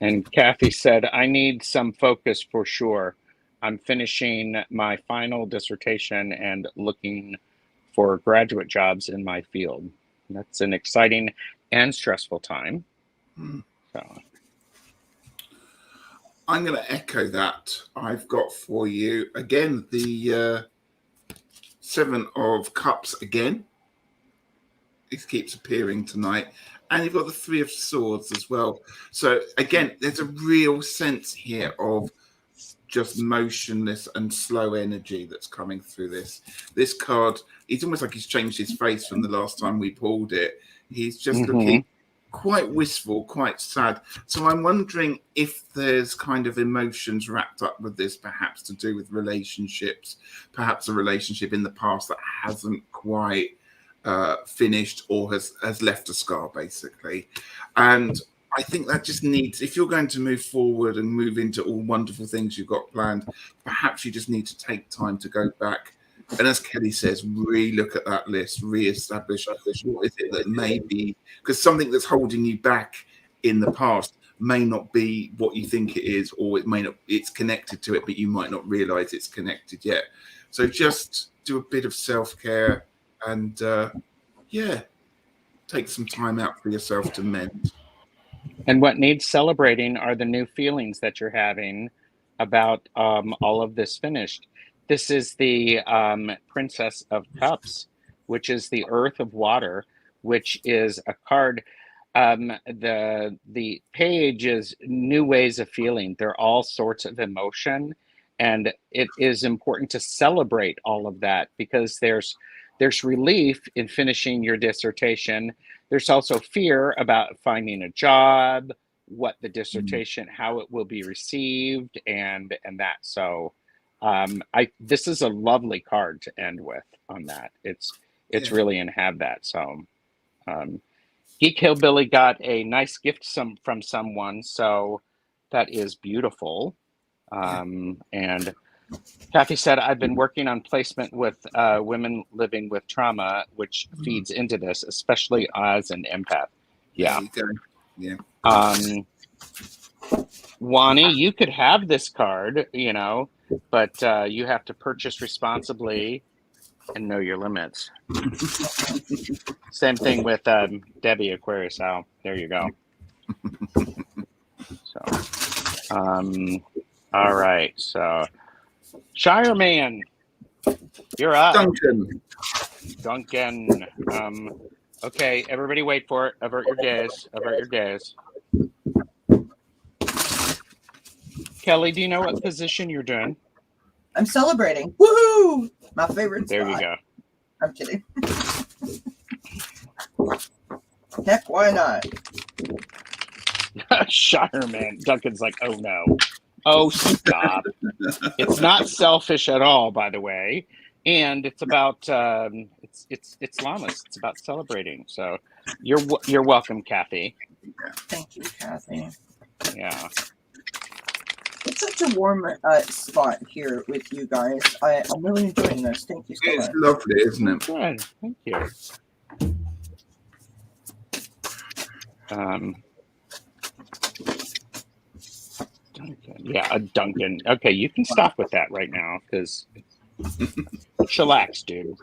Speaker 1: And Kathy said, I need some focus for sure. I'm finishing my final dissertation and looking for graduate jobs in my field. That's an exciting and stressful time. So
Speaker 2: I'm going to echo that. I've got for you, again, the Seven of Cups again. It keeps appearing tonight. And you've got the Three of Swords as well. So, again, there's a real sense here of just motionless and slow energy that's coming through this. This card, it's almost like he's changed his face from the last time we pulled it. He's just looking quite wistful, quite sad. So I'm wondering if there's kind of emotions wrapped up with this, perhaps to do with relationships, perhaps a relationship in the past that hasn't quite finished or has left a scar, basically. And I think that just needs, if you're going to move forward and move into all wonderful things you've got planned, perhaps you just need to take time to go back. And as Kelly says, re-look at that list, re-establish what is it that may be, because something that's holding you back in the past may not be what you think it is, or it may not, it's connected to it, but you might not realize it's connected yet. So just do a bit of self-care and, take some time out for yourself to mend.
Speaker 1: And what needs celebrating are the new feelings that you're having about all of this finished. This is the Princess of Cups, which is the Earth of Water, which is a card. The page is new ways of feeling. There are all sorts of emotion, and it is important to celebrate all of that because there's relief in finishing your dissertation. There's also fear about finding a job, what the dissertation, how it will be received, and that. So this is a lovely card to end with on that. It's really in have that. So Geek Hillbilly got a nice gift from someone, so that is beautiful. And Kathy said, I've been working on placement with women living with trauma, which feeds into this, especially as an empath. Yeah. Wani, you could have this card, but you have to purchase responsibly and know your limits. Same thing with Debbie Aquarius Al. There you go. So, all right. So, Shireman, you're up. Duncan. Okay, everybody wait for it. Avert your gaze. Avert your gaze. Kelly, do you know what position you're doing?
Speaker 3: I'm celebrating. Woohoo! My favorite
Speaker 1: There
Speaker 3: spot.
Speaker 1: you go.
Speaker 3: I'm kidding. Heck, why not?
Speaker 1: Shireman. Duncan's like, oh no. Oh, stop. It's not selfish at all, by the way. And it's about it's Lammas. It's about celebrating. So you're welcome, Kathy.
Speaker 3: Thank you, Kathy.
Speaker 1: Yeah.
Speaker 3: It's such a warm spot here with you guys. I'm really enjoying this. Thank you so much.
Speaker 2: It's lovely, isn't it?
Speaker 1: Good. Thank you. Duncan. Yeah, Duncan. Okay, you can stop with that right now because chillax, dude.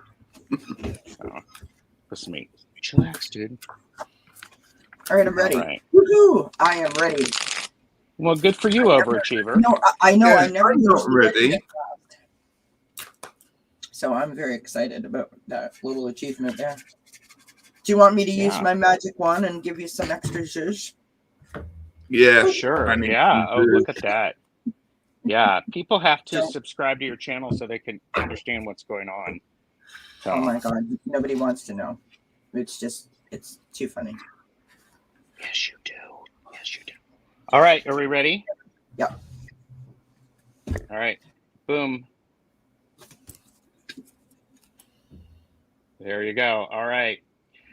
Speaker 1: Listen to me. Chillax, dude.
Speaker 3: All right, I'm ready.
Speaker 1: All right.
Speaker 3: Woohoo! I am ready.
Speaker 1: Well, good for you, overachiever.
Speaker 3: No, I know.
Speaker 2: Yeah,
Speaker 3: I never
Speaker 2: I'm not
Speaker 3: usually
Speaker 2: ready.
Speaker 3: get that. So I'm very excited about that little achievement there. Do you want me to use my magic wand and give you some extra zhuzh?
Speaker 2: Yeah,
Speaker 1: Sure.
Speaker 2: I think
Speaker 1: Yeah.
Speaker 2: you
Speaker 1: Oh,
Speaker 2: do.
Speaker 1: look at that. Yeah. People have to
Speaker 3: So-
Speaker 1: subscribe to your channel so they can understand what's going on. So,
Speaker 3: Oh my god, nobody wants to know. It's too funny.
Speaker 1: yes, you do. Yes, you do. All right. Are we ready?
Speaker 3: Yep.
Speaker 1: All right. Boom. There you go. All right.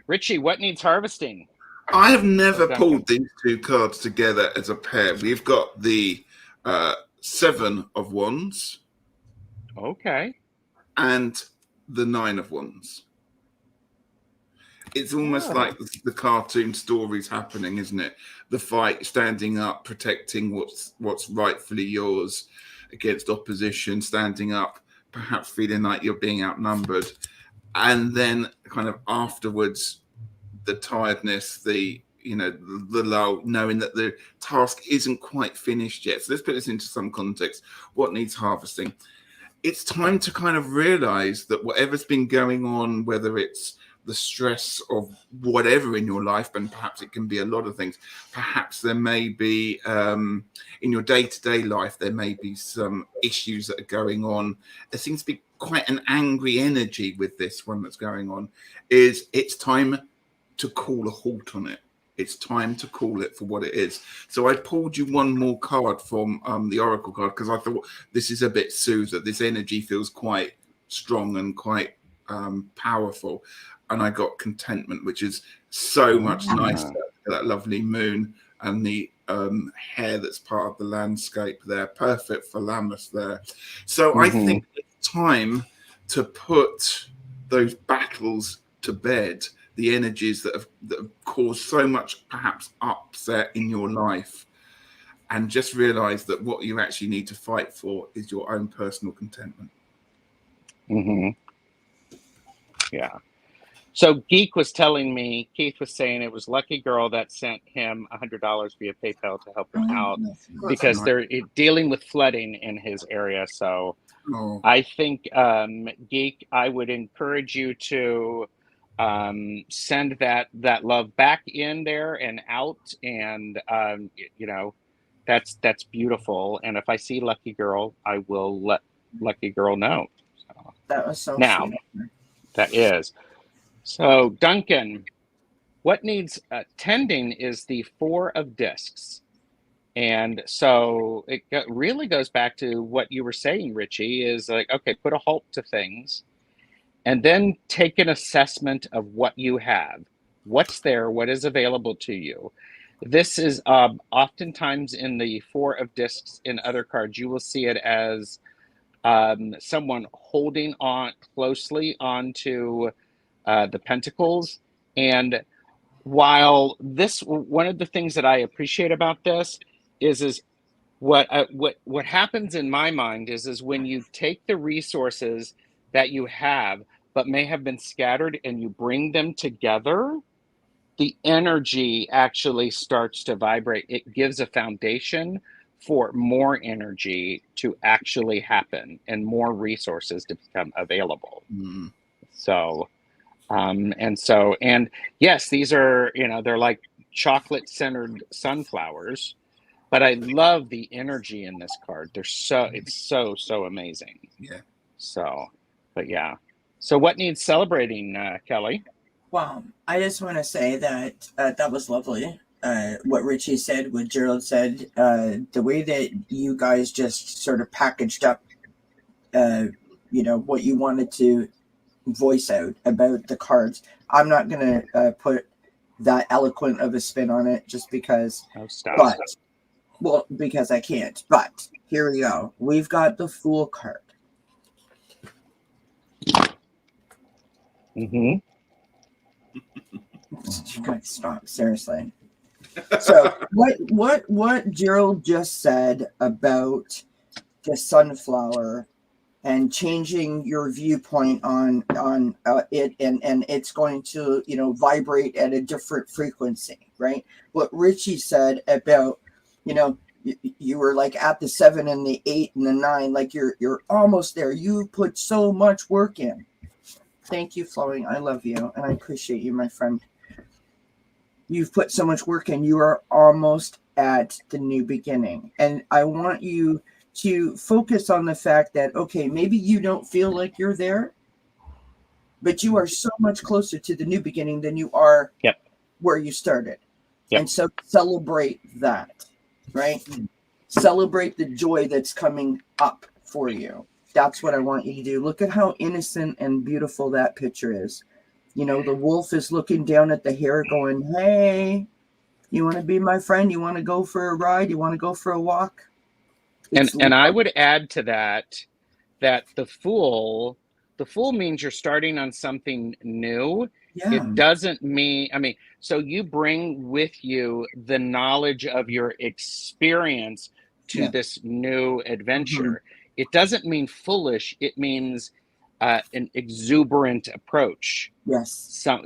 Speaker 1: Richie, what needs harvesting?
Speaker 2: I have never
Speaker 1: Duncan.
Speaker 2: pulled these two cards together as a pair. We've got the 7 of Wands
Speaker 1: Okay.
Speaker 2: and the 9 of Wands. It's almost like the cartoon stories happening, isn't it? The fight, standing up, protecting what's rightfully yours against opposition, standing up, perhaps feeling like you're being outnumbered, and then kind of afterwards, the tiredness, the lull, knowing that the task isn't quite finished yet. So let's put this into some context. What needs harvesting? It's time to kind of realize that whatever's been going on, whether it's the stress of whatever in your life, and perhaps it can be a lot of things. Perhaps there may be in your day-to-day life, there may be some issues that are going on. There seems to be quite an angry energy with this one that's going on. It's time to call a halt on it. It's time to call it for what it is. So I pulled you one more card from the Oracle card because I thought this is a bit soother. This energy feels quite strong and quite powerful. And I got contentment, which is so much nicer. That lovely moon and the hair that's part of the landscape there. Perfect for Lammas there. So I think it's time to put those battles to bed, the energies that have caused so much perhaps upset in your life, and just realize that what you actually need to fight for is your own personal contentment.
Speaker 1: Yeah. So Geek was telling me, Keith was saying it was Lucky Girl that sent him $100 via PayPal to help him out because they're dealing with flooding in his area. So I think, Geek, I would encourage you to send that love back in there and out, and that's beautiful. And if I see Lucky Girl, I will let Lucky Girl know. So,
Speaker 3: that was so
Speaker 1: now
Speaker 3: sweet.
Speaker 1: that is. So Duncan, what needs tending is the 4 of discs. And so it really goes back to what you were saying, Richie, is like, okay, put a halt to things and then take an assessment of what you have, what's there, what is available to you. This is oftentimes in the 4 of discs in other cards, you will see it as someone holding on closely onto the pentacles. And while one of the things that I appreciate about this is what happens in my mind is when you take the resources that you have but may have been scattered and you bring them together, the energy actually starts to vibrate. It gives a foundation for more energy to actually happen and more resources to become available. So and yes, these are, they're like chocolate centered sunflowers, but I love the energy in this card. It's so amazing.
Speaker 2: Yeah.
Speaker 1: So, but yeah. So what needs celebrating, Kelly?
Speaker 3: Well, I just want to say that that was lovely. What Richie said, what Gerald said, the way that you guys just sort of packaged up, what you wanted to voice out about the cards. I'm not going to put that eloquent of a spin on it just because.
Speaker 1: Oh, stop.
Speaker 3: Because I can't. But here we go. We've got the Fool card. You gotta stop, seriously. So what Gerald just said about the sunflower and changing your viewpoint on it, and it's going to, you know, vibrate at a different frequency, right? What Richie said about, you know, you were like at the 7 and the 8 and the 9, like you're almost there. You put so much work in. Thank you, Flowing. I love you and I appreciate you, my friend. You've put so much work in. You are almost at the new beginning. And I want you to focus on the fact that, okay, maybe you don't feel like you're there, but you are so much closer to the new beginning than you are where you started. And so celebrate that, right? Celebrate the joy that's coming up for you. That's what I want you to do. Look at how innocent and beautiful that picture is. You know, the wolf is looking down at the hare going, hey, you want to be my friend? You want to go for a ride? You want to go for a walk?
Speaker 1: And I would add to that the fool means you're starting on something new.
Speaker 3: Yeah.
Speaker 1: It doesn't mean, I mean, so you bring with you the knowledge of your experience to this new adventure. It doesn't mean foolish. It means an exuberant approach.
Speaker 3: Yes.
Speaker 1: So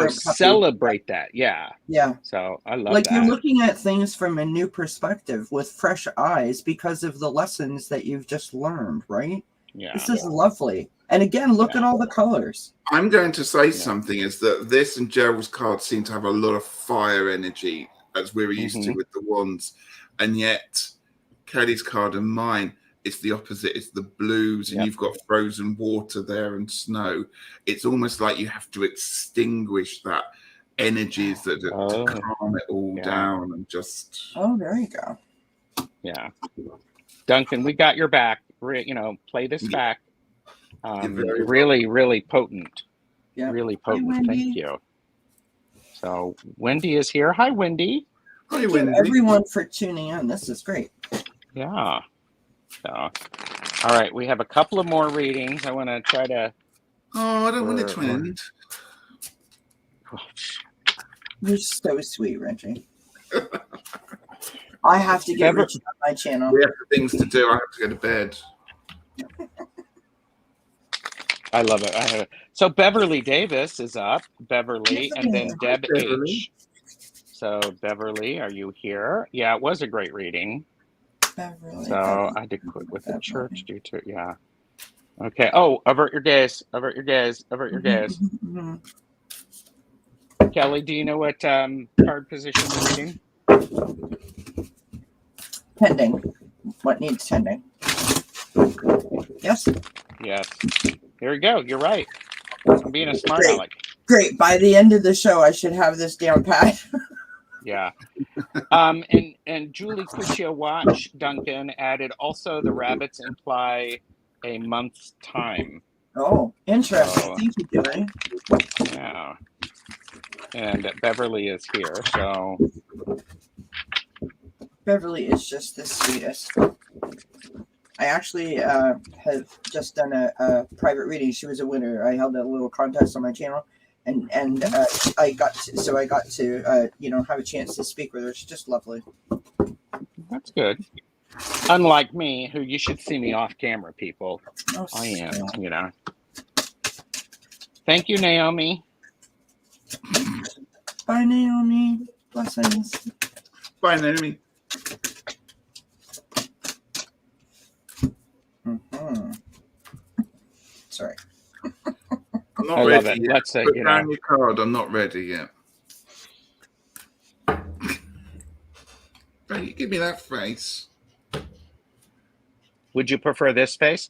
Speaker 1: celebrate that. Yeah.
Speaker 3: Yeah.
Speaker 1: So I love
Speaker 3: like
Speaker 1: that.
Speaker 3: You're looking at things from a new perspective with fresh eyes because of the lessons that you've just learned, right?
Speaker 1: Yeah.
Speaker 3: This is lovely. And again, look at all the colors.
Speaker 2: I'm going to say something is that this and Gerald's cards seem to have a lot of fire energy as we're used to with the wands. And yet Kelly's card and mine, it's the opposite. It's the blues, and you've got frozen water there and snow. It's almost like you have to extinguish that energies that to calm it all down and just.
Speaker 3: Oh, there you go.
Speaker 1: Yeah, Duncan, we got your back. You know, play this back. Really, really potent. Yeah, really potent. Hi, thank you. So Wendy is here. Hi, Wendy.
Speaker 3: Thank you, everyone, for tuning in. This is great.
Speaker 1: Yeah. So, all right, we have a couple of more readings. I want to try to.
Speaker 2: Oh, I don't want it to end.
Speaker 3: You're so sweet, Reggie. I have to get Richie on my channel.
Speaker 2: We have things to do. I have to go to bed.
Speaker 1: I love it. So Beverly Davis is up. Beverly, and then Deb H. So Beverly, are you here? Yeah, it was a great reading. Beverly, so I had to quit with the church due to Okay. Oh, avert your gaze. Avert your gaze. Avert your gaze. Kelly, do you know what card position you're reading?
Speaker 3: Pending. What needs tending? Yes.
Speaker 1: Yes. Here we go. You're right. I'm being a smart aleck.
Speaker 3: Great. By the end of the show, I should have this down pat.
Speaker 1: Yeah. And Julie Cuccio Watch, Duncan, added also the rabbits imply a month's time.
Speaker 3: Oh, interesting. So, thank you, Julie.
Speaker 1: Yeah. And Beverly is here, so.
Speaker 3: Beverly is just the sweetest. I actually have just done a private reading. She was a winner. I held a little contest on my channel. And I got to you know, have a chance to speak with her. She's just lovely.
Speaker 1: That's good. Unlike me, who you should see me off camera, people. Oh, I am, you know. Thank you, Naomi.
Speaker 3: Bye, Naomi. Blessings.
Speaker 2: Bye, Naomi.
Speaker 3: Sorry.
Speaker 2: I'm not ready yet. Let's say, put down your card. I'm not ready yet. Don't you give me that face.
Speaker 1: Would you prefer this face?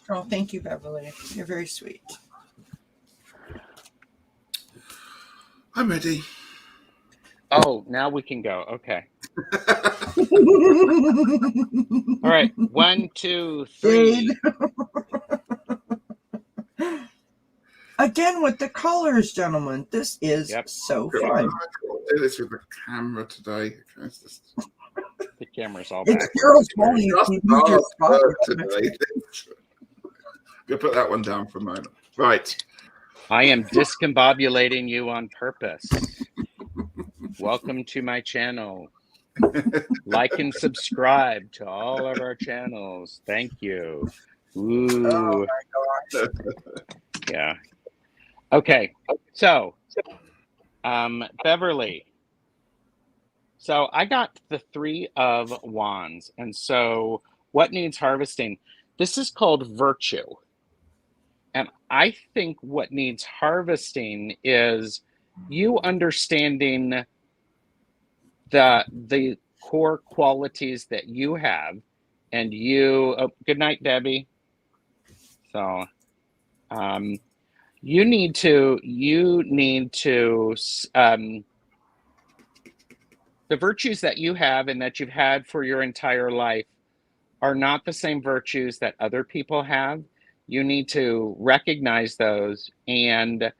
Speaker 3: Oh, thank you, Beverly. You're very sweet.
Speaker 2: I'm ready.
Speaker 1: Oh, now we can go. Okay. All right. 1, 2, 3.
Speaker 3: Again with the colors, gentlemen. This is so fun.
Speaker 2: I can't do this with the camera today.
Speaker 1: The camera's all back.
Speaker 3: It's Carol's
Speaker 2: today. Go put that one down for a moment. Right.
Speaker 1: I am discombobulating you on purpose. Welcome to my channel. Like and subscribe to all of our channels. Thank you.
Speaker 3: Oh
Speaker 1: Ooh,
Speaker 3: my gosh.
Speaker 1: yeah. Okay, so Beverly. So I got the 3 of Wands, and so what needs harvesting? This is called virtue, and I think what needs harvesting is you understanding the core qualities that you have, and you. Oh, good night, Debbie. So, you need to the virtues that you have and that you've had for your entire life are not the same virtues that other people have. You need to recognize those and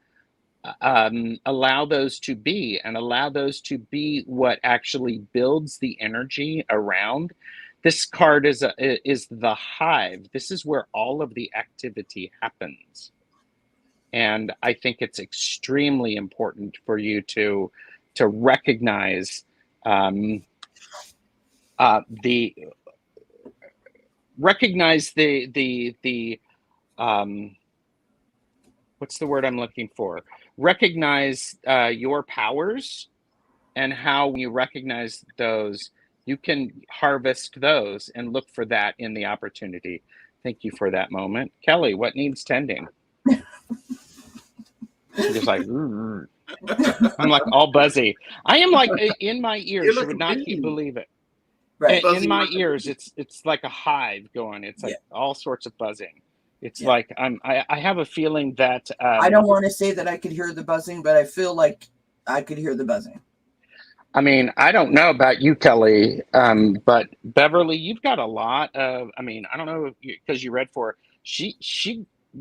Speaker 1: allow those to be, and allow those to be what actually builds the energy around. This card is the hive. This is where all of the activity happens. And I think it's extremely important for you to recognize the what's the word I'm looking for? Recognize your powers, and how when you recognize those, you can harvest those and look for that in the opportunity. Thank you for that moment. Kelly, what needs tending? Just like, I'm like all buzzy. I am like in my ears. You would not believe it.
Speaker 3: Right.
Speaker 1: In my ears, it's like a hive going. It's like all sorts of buzzing. It's like I have a feeling that
Speaker 3: I don't want to say that I could hear the buzzing, but I feel like I could hear the buzzing.
Speaker 1: I mean, I don't know about you, Kelly, but Beverly, you've got a lot of. I mean, I don't know because you read for her. She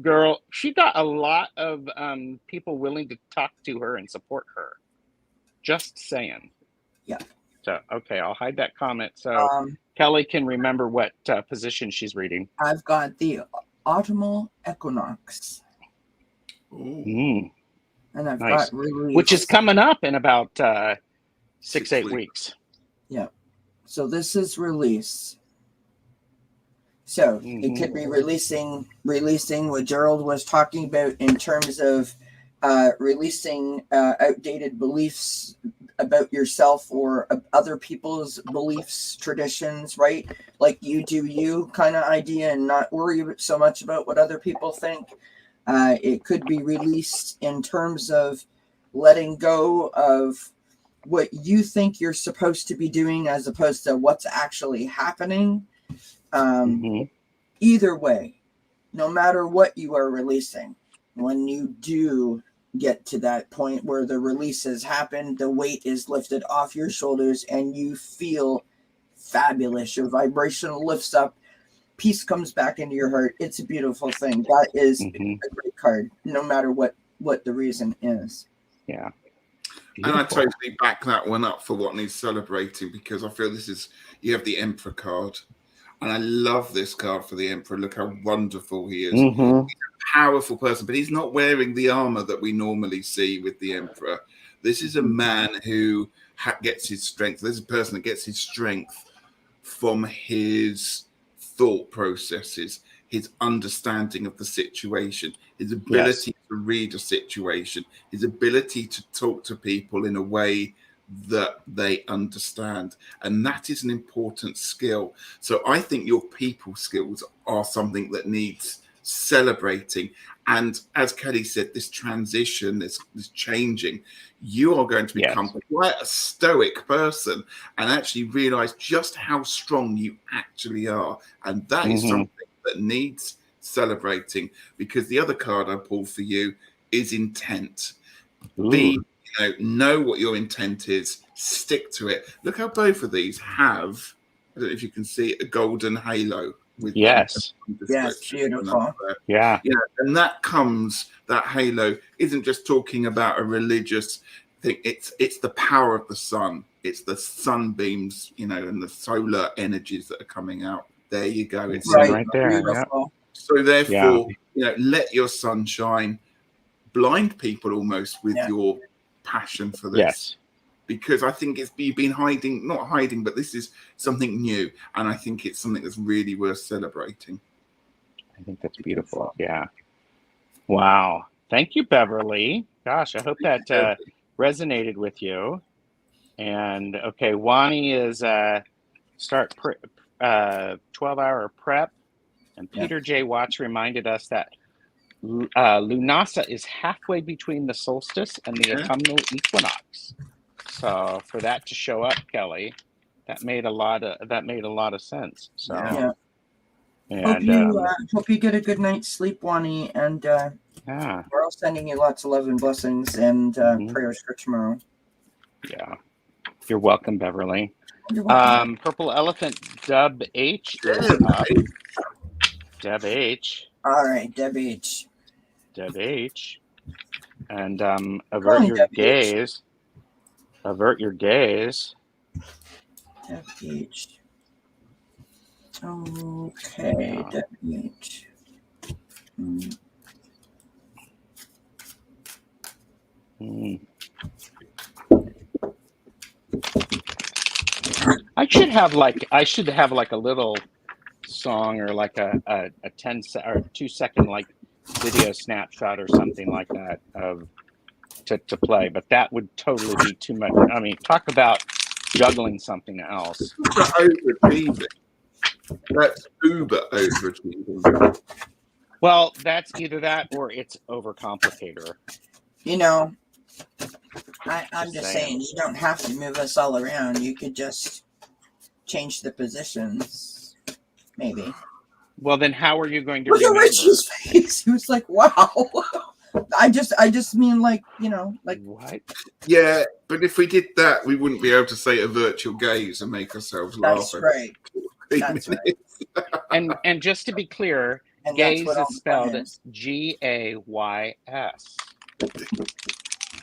Speaker 1: got a lot of people willing to talk to her and support her. Just saying.
Speaker 3: Yeah.
Speaker 1: So okay, I'll hide that comment so Kelly can remember what position she's reading.
Speaker 3: I've got the autumnal equinox.
Speaker 1: Mm.
Speaker 3: And I've
Speaker 1: Nice.
Speaker 3: got release,
Speaker 1: which is coming up in about 6-8 weeks.
Speaker 3: Yeah. So this is release. So it could be releasing what Gerald was talking about in terms of releasing outdated beliefs about yourself or other people's beliefs, traditions, right? Like you do you kind of idea, and not worry so much about what other people think. It could be released in terms of letting go of what you think you're supposed to be doing as opposed to what's actually happening. Either way, no matter what you are releasing, when you do get to that point where the release has happened, the weight is lifted off your shoulders and you feel fabulous. Your vibration lifts up. Peace comes back into your heart. It's a beautiful thing. That is a great card, no matter what the reason is.
Speaker 1: Yeah.
Speaker 2: Beautiful. And I totally back that one up for what needs celebrating, because I feel you have the Emperor card. And I love this card for the Emperor. Look how wonderful he is. He's a powerful person, but he's not wearing the armor that we normally see with the Emperor. This is a man who gets his strength. This is a person that gets his strength from his thought processes, his understanding of the situation, his ability to read a situation, his ability to talk to people in a way that they understand. And that is an important skill. So I think your people skills are something that needs celebrating. And as Kelly said, this transition, this changing, you are going to become quite a stoic person and actually realize just how strong you actually are. And that is something that needs celebrating, because the other card I pulled for you is intent. Know what your intent is, stick to it. Look how both of these have, I don't know if you can see, a golden halo with
Speaker 3: beautiful.
Speaker 2: And that halo isn't just talking about a religious thing. It's the power of the sun. It's the sunbeams, and the solar energies that are coming out. There you go. It's
Speaker 1: right there. Yeah.
Speaker 2: So therefore, let your sun shine. Blind people almost with your passion for this. because I think you've been not hiding, but this is something new, and I think it's something that's really worth celebrating.
Speaker 1: I think that's beautiful. Yeah. Wow. Thank you, Beverly. Gosh, I hope that resonated with you. And okay, Wani is start 12-hour prep, and Peter J. Watts reminded us that Lughnasadh is halfway between the solstice and the autumnal equinox. So for that to show up, Kelly, that made a lot of sense. So and
Speaker 3: hope you get a good night's sleep, Wani, and we're all sending you lots of love and blessings and prayers for tomorrow.
Speaker 1: Yeah, you're welcome, Beverly. You're welcome. Purple Elephant Dub H is up. Deb H.
Speaker 3: All right, Deb H.
Speaker 1: Deb H. And avert your gaze. Avert your gaze.
Speaker 3: Deb H. Okay, Deb H.
Speaker 1: I should have like a little song or like a 10 or 2-second like video snapshot or something like that to play, but that would totally be too much. I mean, talk about juggling something else.
Speaker 2: Overachieving. That's uber overachieving.
Speaker 1: Well, that's either that or it's overcomplicator.
Speaker 3: You know, I'm just saying, you don't have to move us all around. You could just change the positions, maybe.
Speaker 1: Well, then how are you going to
Speaker 3: look at Richie's face? He was like, "Wow." I just mean, like, you know, like
Speaker 1: what?
Speaker 2: Yeah, but if we did that, we wouldn't be able to say a virtual gaze and make ourselves laugh.
Speaker 3: That's right. That's right.
Speaker 1: And just to be clear, gaze is spelled Gays.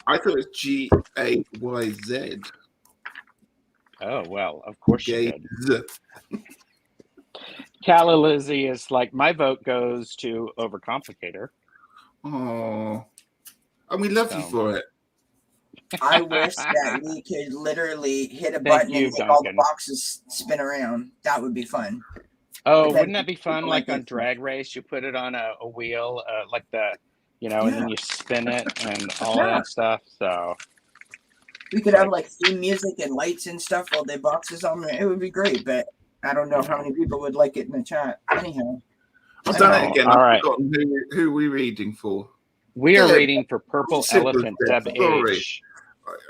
Speaker 2: I thought it was Gayz.
Speaker 1: Oh, well, of course you did. Calla Lizzie is like, my vote goes to Overcomplicator.
Speaker 2: Oh, and we love you for it.
Speaker 3: I wish that we could literally hit a button and make all the boxes spin around. That would be fun.
Speaker 1: Oh, wouldn't that be fun? Like on Drag Race, you put it on a wheel, like the, and then you spin it and all of that stuff. So
Speaker 3: we could have like theme music and lights and stuff while the boxes on there. It would be great, but I don't know how many people would like it in the chat. Anyhow,
Speaker 2: I've done it again. I've forgotten who we're reading for.
Speaker 1: We are reading for Purple Elephant Deb H.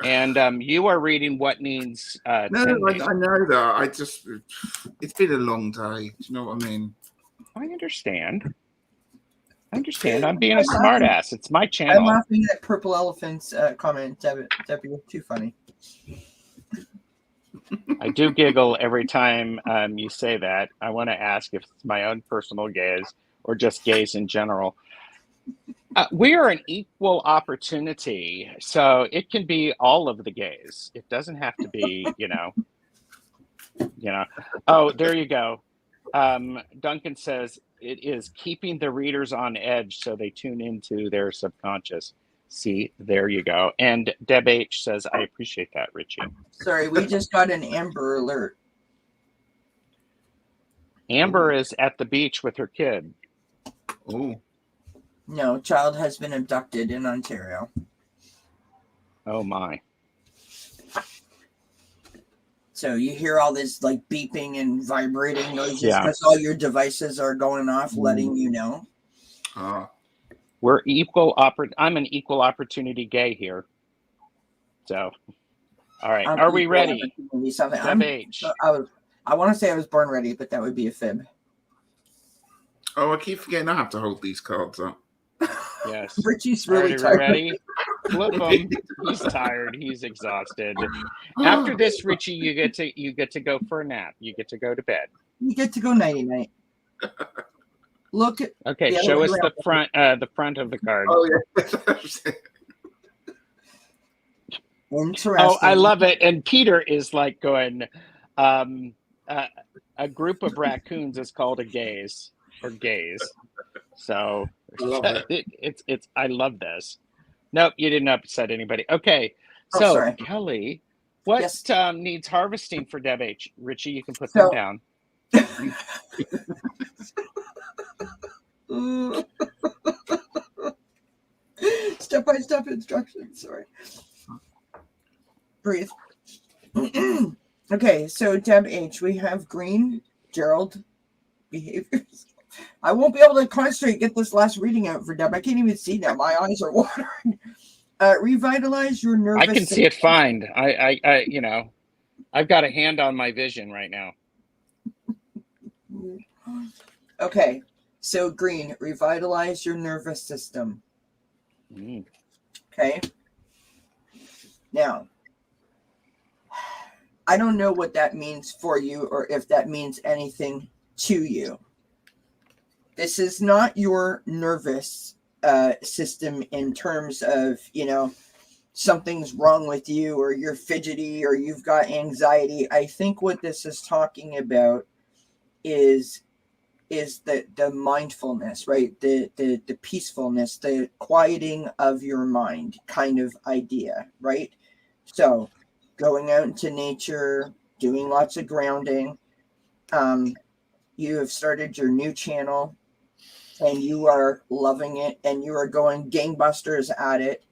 Speaker 1: And you are reading what needs
Speaker 2: no, I know that. It's been a long day. Do you know what I mean?
Speaker 1: I understand. I'm being a smartass. It's my channel.
Speaker 3: I'm laughing at Purple Elephant's comment. Debbie, you're too funny.
Speaker 1: I do giggle every time you say that. I want to ask if it's my own personal gaze or just gaze in general. We are an equal opportunity, so it can be all of the gays. It doesn't have to be, Oh, there you go. Duncan says it is keeping the readers on edge so they tune into their subconscious. See, there you go. And Deb H says, I appreciate that, Richie.
Speaker 3: Sorry, we just got an Amber alert.
Speaker 1: Amber is at the beach with her kid.
Speaker 2: Oh.
Speaker 3: No, child has been abducted in Ontario.
Speaker 1: Oh, my.
Speaker 3: So you hear all this like beeping and vibrating noises because all your devices are going off, letting you know.
Speaker 1: We're I'm an equal opportunity gay here. So, all right. Are we ready? Deb H.
Speaker 3: I want to say I was born ready, but that would be a fib.
Speaker 2: Oh, I keep forgetting I have to hold these cards up.
Speaker 1: Yes.
Speaker 3: Richie's really tired.
Speaker 1: Ready? Flip him. He's tired. He's exhausted. After this, Richie, you get to go for a nap. You get to go to bed.
Speaker 3: You get to go nighty night. Look at.
Speaker 1: Okay, show us the front of the card.
Speaker 2: Oh yeah.
Speaker 3: Interesting.
Speaker 1: Oh, I love it. And Peter is like going, a group of raccoons is called a gaze or gaze. So I love this. Nope, you didn't upset anybody. Okay, so Kelly, What
Speaker 3: Yes.
Speaker 1: needs harvesting for Deb H? Richie, you can put
Speaker 3: So-
Speaker 1: them down.
Speaker 3: Step-by-step instructions. Sorry. Breathe. Okay, so Deb H, we have green, Gerald, behaviors. I won't be able to concentrate and get this last reading out for Deb. I can't even see now. My eyes are watering. Revitalize your nervous
Speaker 1: I can
Speaker 3: system.
Speaker 1: see it fine. I I've got a hand on my vision right now.
Speaker 3: Okay, so green, revitalize your nervous system. Okay. Now, I don't know what that means for you or if that means anything to you. This is not your nervous system in terms of, something's wrong with you or you're fidgety or you've got anxiety. I think what this is talking about is the mindfulness, right? The peacefulness, the quieting of your mind kind of idea, right? So going out into nature, doing lots of grounding. You have started your new channel and you are loving it and you are going gangbusters at it.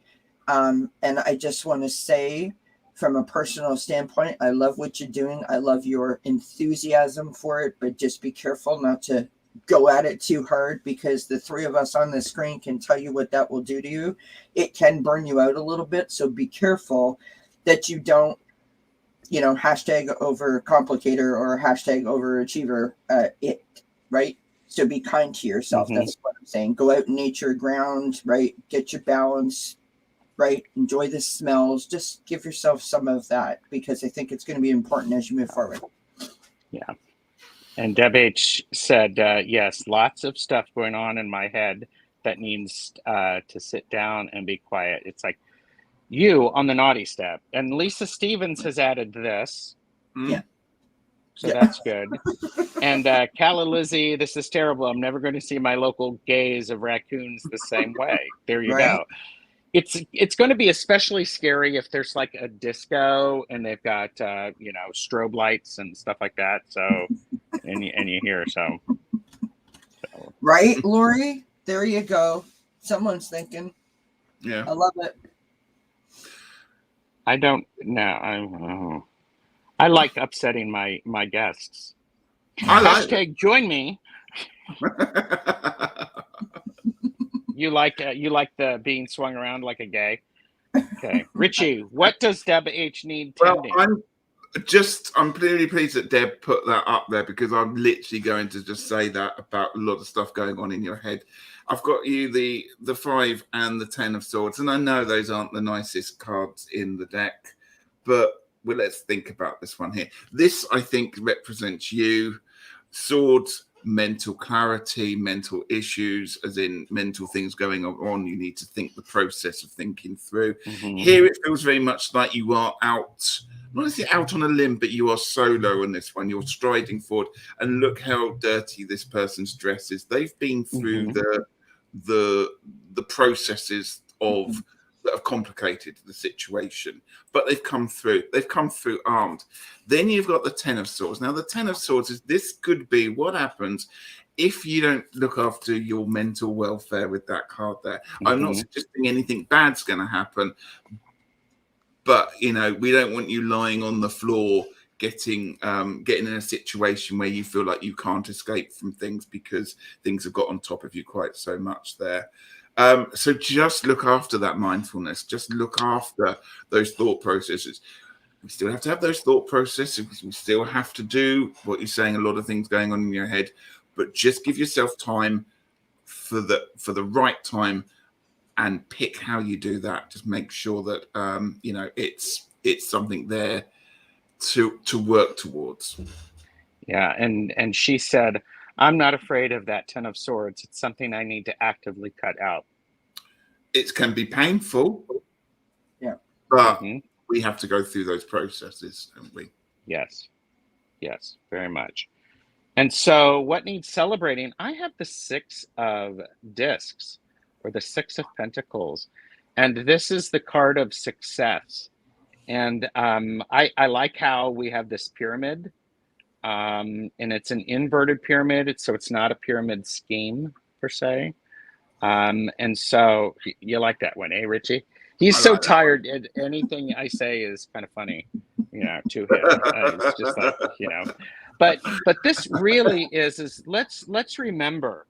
Speaker 3: And I just want to say, from a personal standpoint, I love what you're doing. I love your enthusiasm for it, but just be careful not to go at it too hard, because the three of us on the screen can tell you what that will do to you. It can burn you out a little bit. So be careful that you don't, hashtag overcomplicator or hashtag overachiever it, right? So be kind to yourself.
Speaker 1: Mhm.
Speaker 3: That's what I'm saying. Go out in nature, ground, right? Get your balance, right? Enjoy the smells. Just give yourself some of that, because I think it's going to be important as you move forward.
Speaker 1: Yeah. And Deb H said, yes, lots of stuff going on in my head that needs to sit down and be quiet. It's like you on the naughty step. And Lisa Stevens has added this.
Speaker 3: Yeah.
Speaker 1: So that's good. And Calla Lizzie, this is terrible. I'm never going to see my local gays of raccoons the same way. There you
Speaker 3: Right.
Speaker 1: go. It's going to be especially scary if there's like a disco and they've got strobe lights and stuff like that. So and you hear so.
Speaker 3: Right, Lori? There you go. Someone's thinking.
Speaker 2: Yeah.
Speaker 3: I love it.
Speaker 1: I don't know. I like upsetting my guests.
Speaker 2: I like
Speaker 1: Hashtag join me. You like the being swung around like a gay. Okay, Richie, what does Deb H need tending?
Speaker 2: Well, I'm really pleased that Deb put that up there, because I'm literally going to just say that about a lot of stuff going on in your head. I've got you the 5 and the 10 of swords, and I know those aren't the nicest cards in the deck, but let's think about this one here. This, I think, represents you. Swords, mental clarity, mental issues, as in mental things going on. You need to think the process of thinking through.
Speaker 1: Mm-hmm.
Speaker 2: Here it feels very much like you are out, not necessarily out on a limb, but you are solo on this one. You're striding forward, and look how dirty this person's dress is. They've been through the processes of that have complicated the situation, but they've come through. They've come through armed. Then you've got the 10 of swords. Now, the 10 of swords is, this could be what happens if you don't look after your mental welfare with that card there. I'm not suggesting anything bad's going to happen, but we don't want you lying on the floor getting in a situation where you feel like you can't escape from things because things have got on top of you quite so much there. So just look after that mindfulness. Just look after those thought processes. We still have to have those thought processes. We still have to do what you're saying, a lot of things going on in your head, but just give yourself time for the right time, and pick how you do that. Just make sure that it's something there to work towards.
Speaker 1: Yeah, and she said, I'm not afraid of that 10 of swords. It's something I need to actively cut out.
Speaker 2: It can be painful.
Speaker 3: Yeah.
Speaker 2: But we have to go through those processes, don't we?
Speaker 1: Yes, very much. And so what needs celebrating? I have the 6 of discs, or the 6 of pentacles. And this is the card of success. And I like how we have this pyramid, and it's an inverted pyramid, so it's not a pyramid scheme per se. And so you like that one, eh, Richie? He's so tired. Anything I say is kind of funny, to him. It's just like, but this really is let's remember,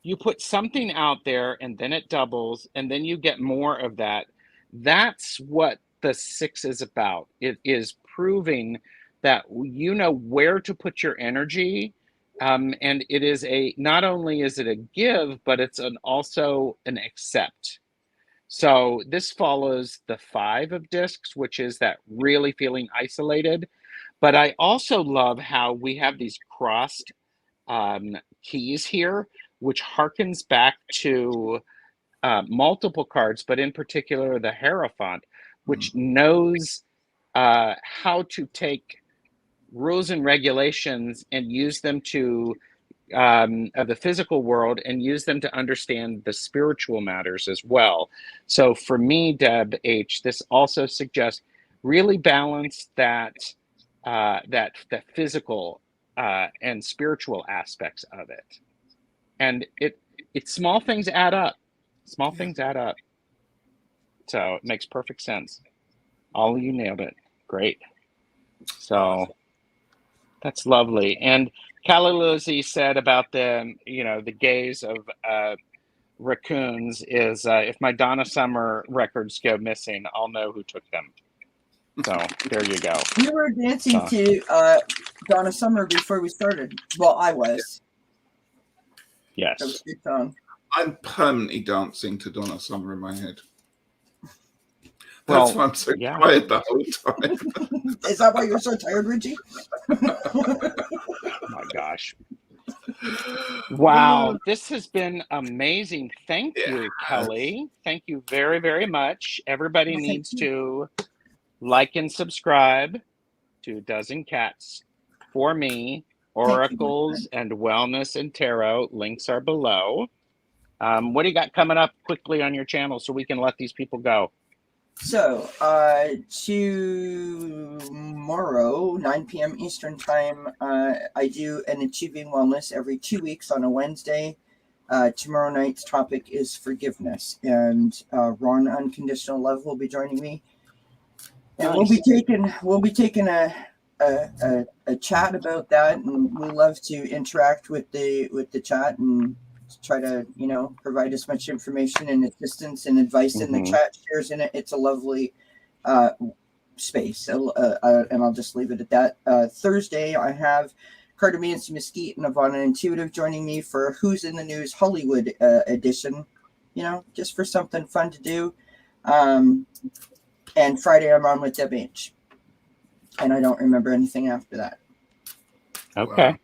Speaker 1: you put something out there and then it doubles and then you get more of that. That's what the 6 is about. It is proving that you know where to put your energy. And it is not only is it a give, but it's also an accept. So this follows the 5 of discs, which is that really feeling isolated. But I also love how we have these crossed keys here, which harkens back to multiple cards, but in particular the Hierophant, which knows how to take rules and regulations and use them to of the physical world and use them to understand the spiritual matters as well. So for me, Deb H, this also suggests really balance that physical and spiritual aspects of it. And it's small things add up. Small things add up. So it makes perfect sense. All of you nailed it. Great. So that's lovely. And Kalaluzzi said about the gaze of raccoons is if my Donna Summer records go missing, I'll know who took them. So there you go.
Speaker 3: We were dancing to Donna Summer before we started. Well, I was.
Speaker 1: Yes.
Speaker 3: That was a good song.
Speaker 2: I'm permanently dancing to Donna Summer in my head. That's why I'm so tired the whole time.
Speaker 3: Is that why you're so tired, Richie?
Speaker 1: Oh my gosh. Wow, this has been amazing. Thank you, Kelly. Thank you very, very much. Everybody needs to like and subscribe to Dozen Cats for me, Oracles and Wellness and Tarot. Links are below. What do you got coming up quickly on your channel so we can let these people go?
Speaker 3: So, tomorrow, 9 p.m. Eastern Time, I do an Achieving Wellness every 2 weeks on a Wednesday. Tomorrow night's topic is forgiveness, and Ron Unconditional Love will be joining me. And we'll be taking a chat about that, and we love to interact with the chat and try to provide as much information and assistance and advice in the chat shares in it. It's a lovely space, and I'll just leave it at that. Thursday I have Cardamancy Mesquite and Ivana Intuitive joining me for Who's in the News Hollywood edition, just for something fun to do. And Friday I'm on with Deb H, and I don't remember anything after that.
Speaker 1: Okay.
Speaker 2: Wow.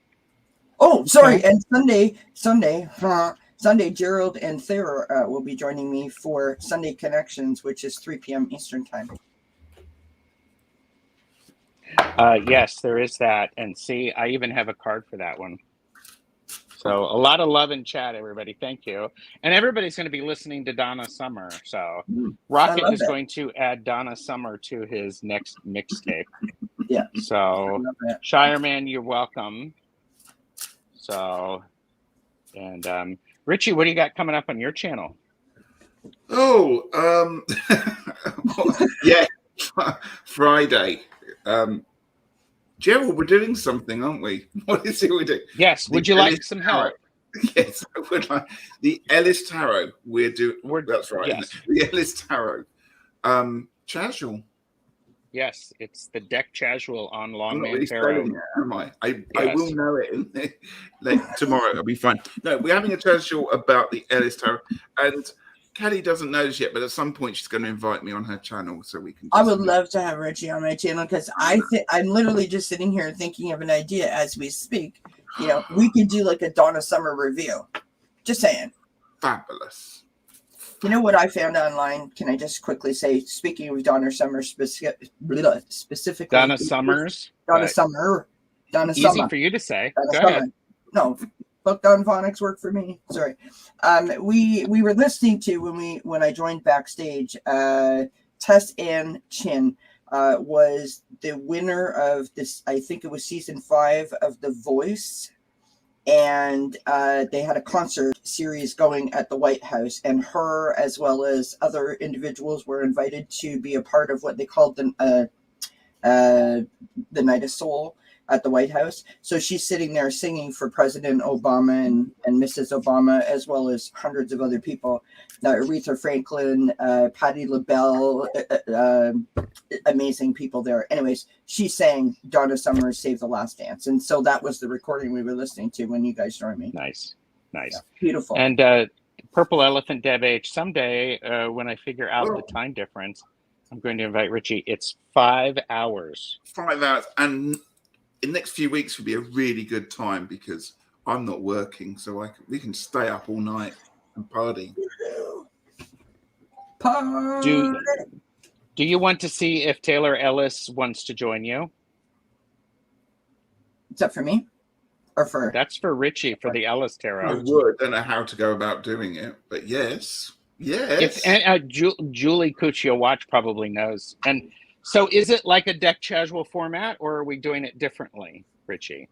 Speaker 3: Oh, sorry. And Sunday, Gerald and Thera will be joining me for Sunday Connections, which is 3 p.m. Eastern Time.
Speaker 1: Yes, there is that. And see, I even have a card for that one. So a lot of love in chat, everybody. Thank you. And everybody's going to be listening to Donna Summer. So Rocket is going to add Donna Summer to his next mixtape.
Speaker 3: Yeah.
Speaker 1: So Shireman, you're welcome. So, and Richie, what do you got coming up on your channel?
Speaker 2: Oh, yeah, Friday. Gerald, we're doing something, aren't we? What is it we're doing?
Speaker 1: Yes. Would you like some help?
Speaker 2: Yes, I would like the Ellis Tarot. We're doing. That's right.
Speaker 1: Yes.
Speaker 2: The Ellis Tarot. Casual.
Speaker 1: Yes, it's the deck casual on Longman
Speaker 2: really
Speaker 1: Tarot.
Speaker 2: Am I? I will know it tomorrow. It'll be fine. No, we're having a casual about the Ellis Tarot, and Kelly doesn't know this yet, but at some point she's going to invite me on her channel so we can.
Speaker 3: I would love to have Richie on my channel because I'm literally just sitting here thinking of an idea as we speak. We could do like a Donna Summer review. Just saying.
Speaker 2: Fabulous.
Speaker 3: You know what I found online? Can I just quickly say, speaking of Donna Summer specifically.
Speaker 1: Donna Summers.
Speaker 3: Donna Summer. Donna
Speaker 1: Easy
Speaker 3: Summer.
Speaker 1: for you to say.
Speaker 3: Donna
Speaker 1: Go
Speaker 3: Summer.
Speaker 1: ahead.
Speaker 3: No, book Don Phonics work for me. Sorry. We were listening to when I joined backstage, Tess Ann Chin was the winner of this. I think it was season 5 of The Voice. And they had a concert series going at the White House, and her, as well as other individuals, were invited to be a part of what they called the Night of Soul at the White House. So she's sitting there singing for President Obama and Mrs. Obama, as well as hundreds of other people. Aretha Franklin, Patti LaBelle, amazing people there. Anyways, she sang Donna Summer's Save the Last Dance. And so that was the recording we were listening to when you guys joined me.
Speaker 1: Nice.
Speaker 3: Yeah, beautiful.
Speaker 1: And Purple Elephant Deb H, someday when I figure out the time difference, I'm going to invite Richie. It's 5 hours.
Speaker 2: 5 hours. And in the next few weeks would be a really good time because I'm not working, so we can stay up all night and party.
Speaker 1: Do you want to see if Taylor Ellis wants to join you?
Speaker 3: Is that for me? Or for?
Speaker 1: That's for Richie, for the Ellis Tarot.
Speaker 2: I would. Don't know how to go about doing it, but yes.
Speaker 1: Julie Cuccio Watch probably knows. And so is it like a deck casual format, or are we doing it differently, Richie?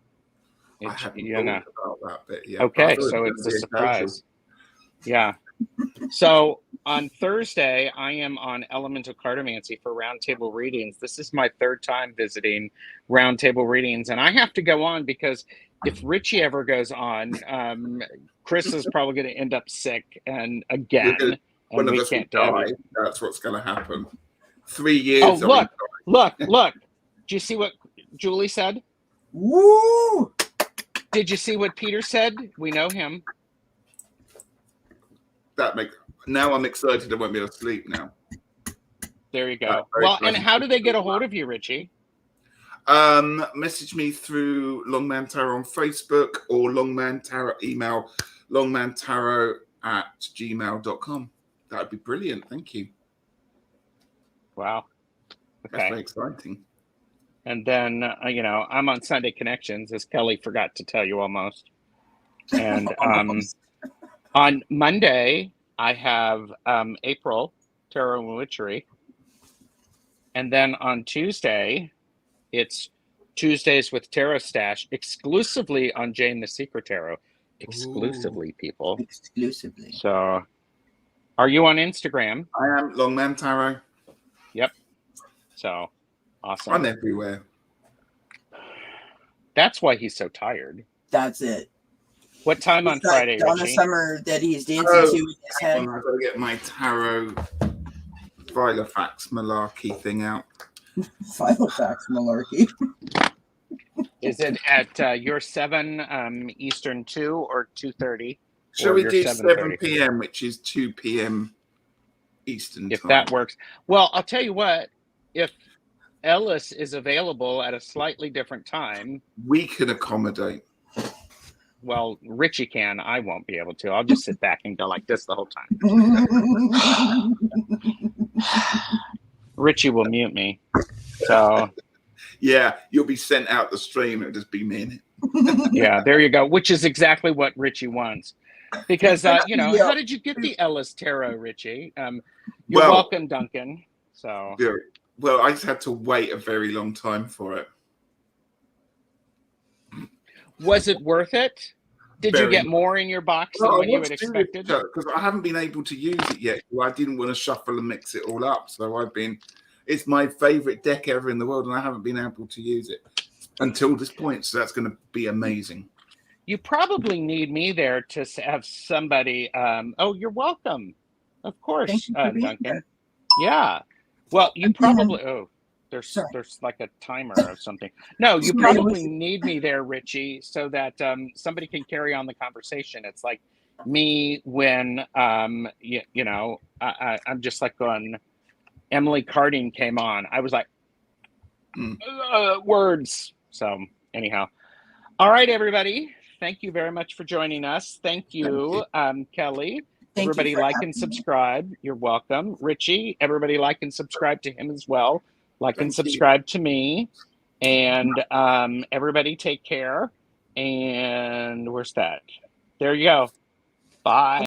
Speaker 2: I haven't thought about that bit yet.
Speaker 1: Okay, so it's a surprise. Yeah. So on Thursday, I am on Elemental Cartomancy for Roundtable Readings. This is my 3rd time visiting Roundtable Readings, and I have to go on because if Richie ever goes on, Chris is probably going to end up sick and again,
Speaker 2: one of us can't die. That's what's going to happen. 3 years.
Speaker 1: Oh, look! Do you see what Julie said?
Speaker 3: Woo!
Speaker 1: Did you see what Peter said? We know him.
Speaker 2: Now I'm excited. I won't be able to sleep now.
Speaker 1: There you go. Well, and how do they get a hold of you, Richie?
Speaker 2: Message me through Longman Tarot on Facebook or Longman Tarot email longmantarot@gmail.com. That would be brilliant. Thank you.
Speaker 1: Wow. Okay.
Speaker 2: That's very exciting.
Speaker 1: And then, I'm on Sunday Connections, as Kelly forgot to tell you almost. And on Monday, I have April Tarot and Witchery. And then on Tuesday, it's Tuesdays with TarotStache, exclusively on Jane the Secret Tarot. Exclusively, people.
Speaker 3: Exclusively.
Speaker 1: So, are you on Instagram?
Speaker 2: I am Longman Tarot.
Speaker 1: Yep. So, awesome.
Speaker 2: I'm everywhere.
Speaker 1: That's why he's so tired.
Speaker 3: That's it.
Speaker 1: What time on Friday,
Speaker 3: Donna
Speaker 1: Richie?
Speaker 3: Summer that he's dancing to with his head.
Speaker 2: I've got to get my tarot Filofax malarkey thing out.
Speaker 3: Filofax malarkey.
Speaker 1: Is it at your 7 Eastern 2 or 2:30?
Speaker 2: Shall we do 7 p.m., which is 2 p.m. Eastern time?
Speaker 1: If that works. Well, I'll tell you what. If Ellis is available at a slightly different time,
Speaker 2: we can accommodate.
Speaker 1: Well, Richie can. I won't be able to. I'll just sit back and go like this the whole time. Richie will mute me. So
Speaker 2: yeah, you'll be sent out the stream. It'll just be me in it.
Speaker 1: Yeah, there you go. Which is exactly what Richie wants. Because how did you get the Ellis Tarot, Richie? You're welcome, Duncan. So
Speaker 2: yeah. Well, I just had to wait a very long time for it.
Speaker 1: Was it worth it? Did you get more in your box than what you had expected?
Speaker 2: Because I haven't been able to use it yet. I didn't want to shuffle and mix it all up. So it's my favorite deck ever in the world, and I haven't been able to use it until this point. So that's going to be amazing.
Speaker 1: You probably need me there to have somebody. You're welcome. Of course, Duncan. Yeah. Well, you probably. There's like a timer or something. No, you probably need me there, Richie, so that somebody can carry on the conversation. It's like me when I'm just like when Emily Carding came on. I was like words. So anyhow, all right, everybody. Thank you very much for joining us. Thank you. Kelly. Everybody like and subscribe. You're welcome. Richie, everybody like and subscribe to him as well. Like and subscribe to me. And everybody take care. And where's that? There you go. Bye.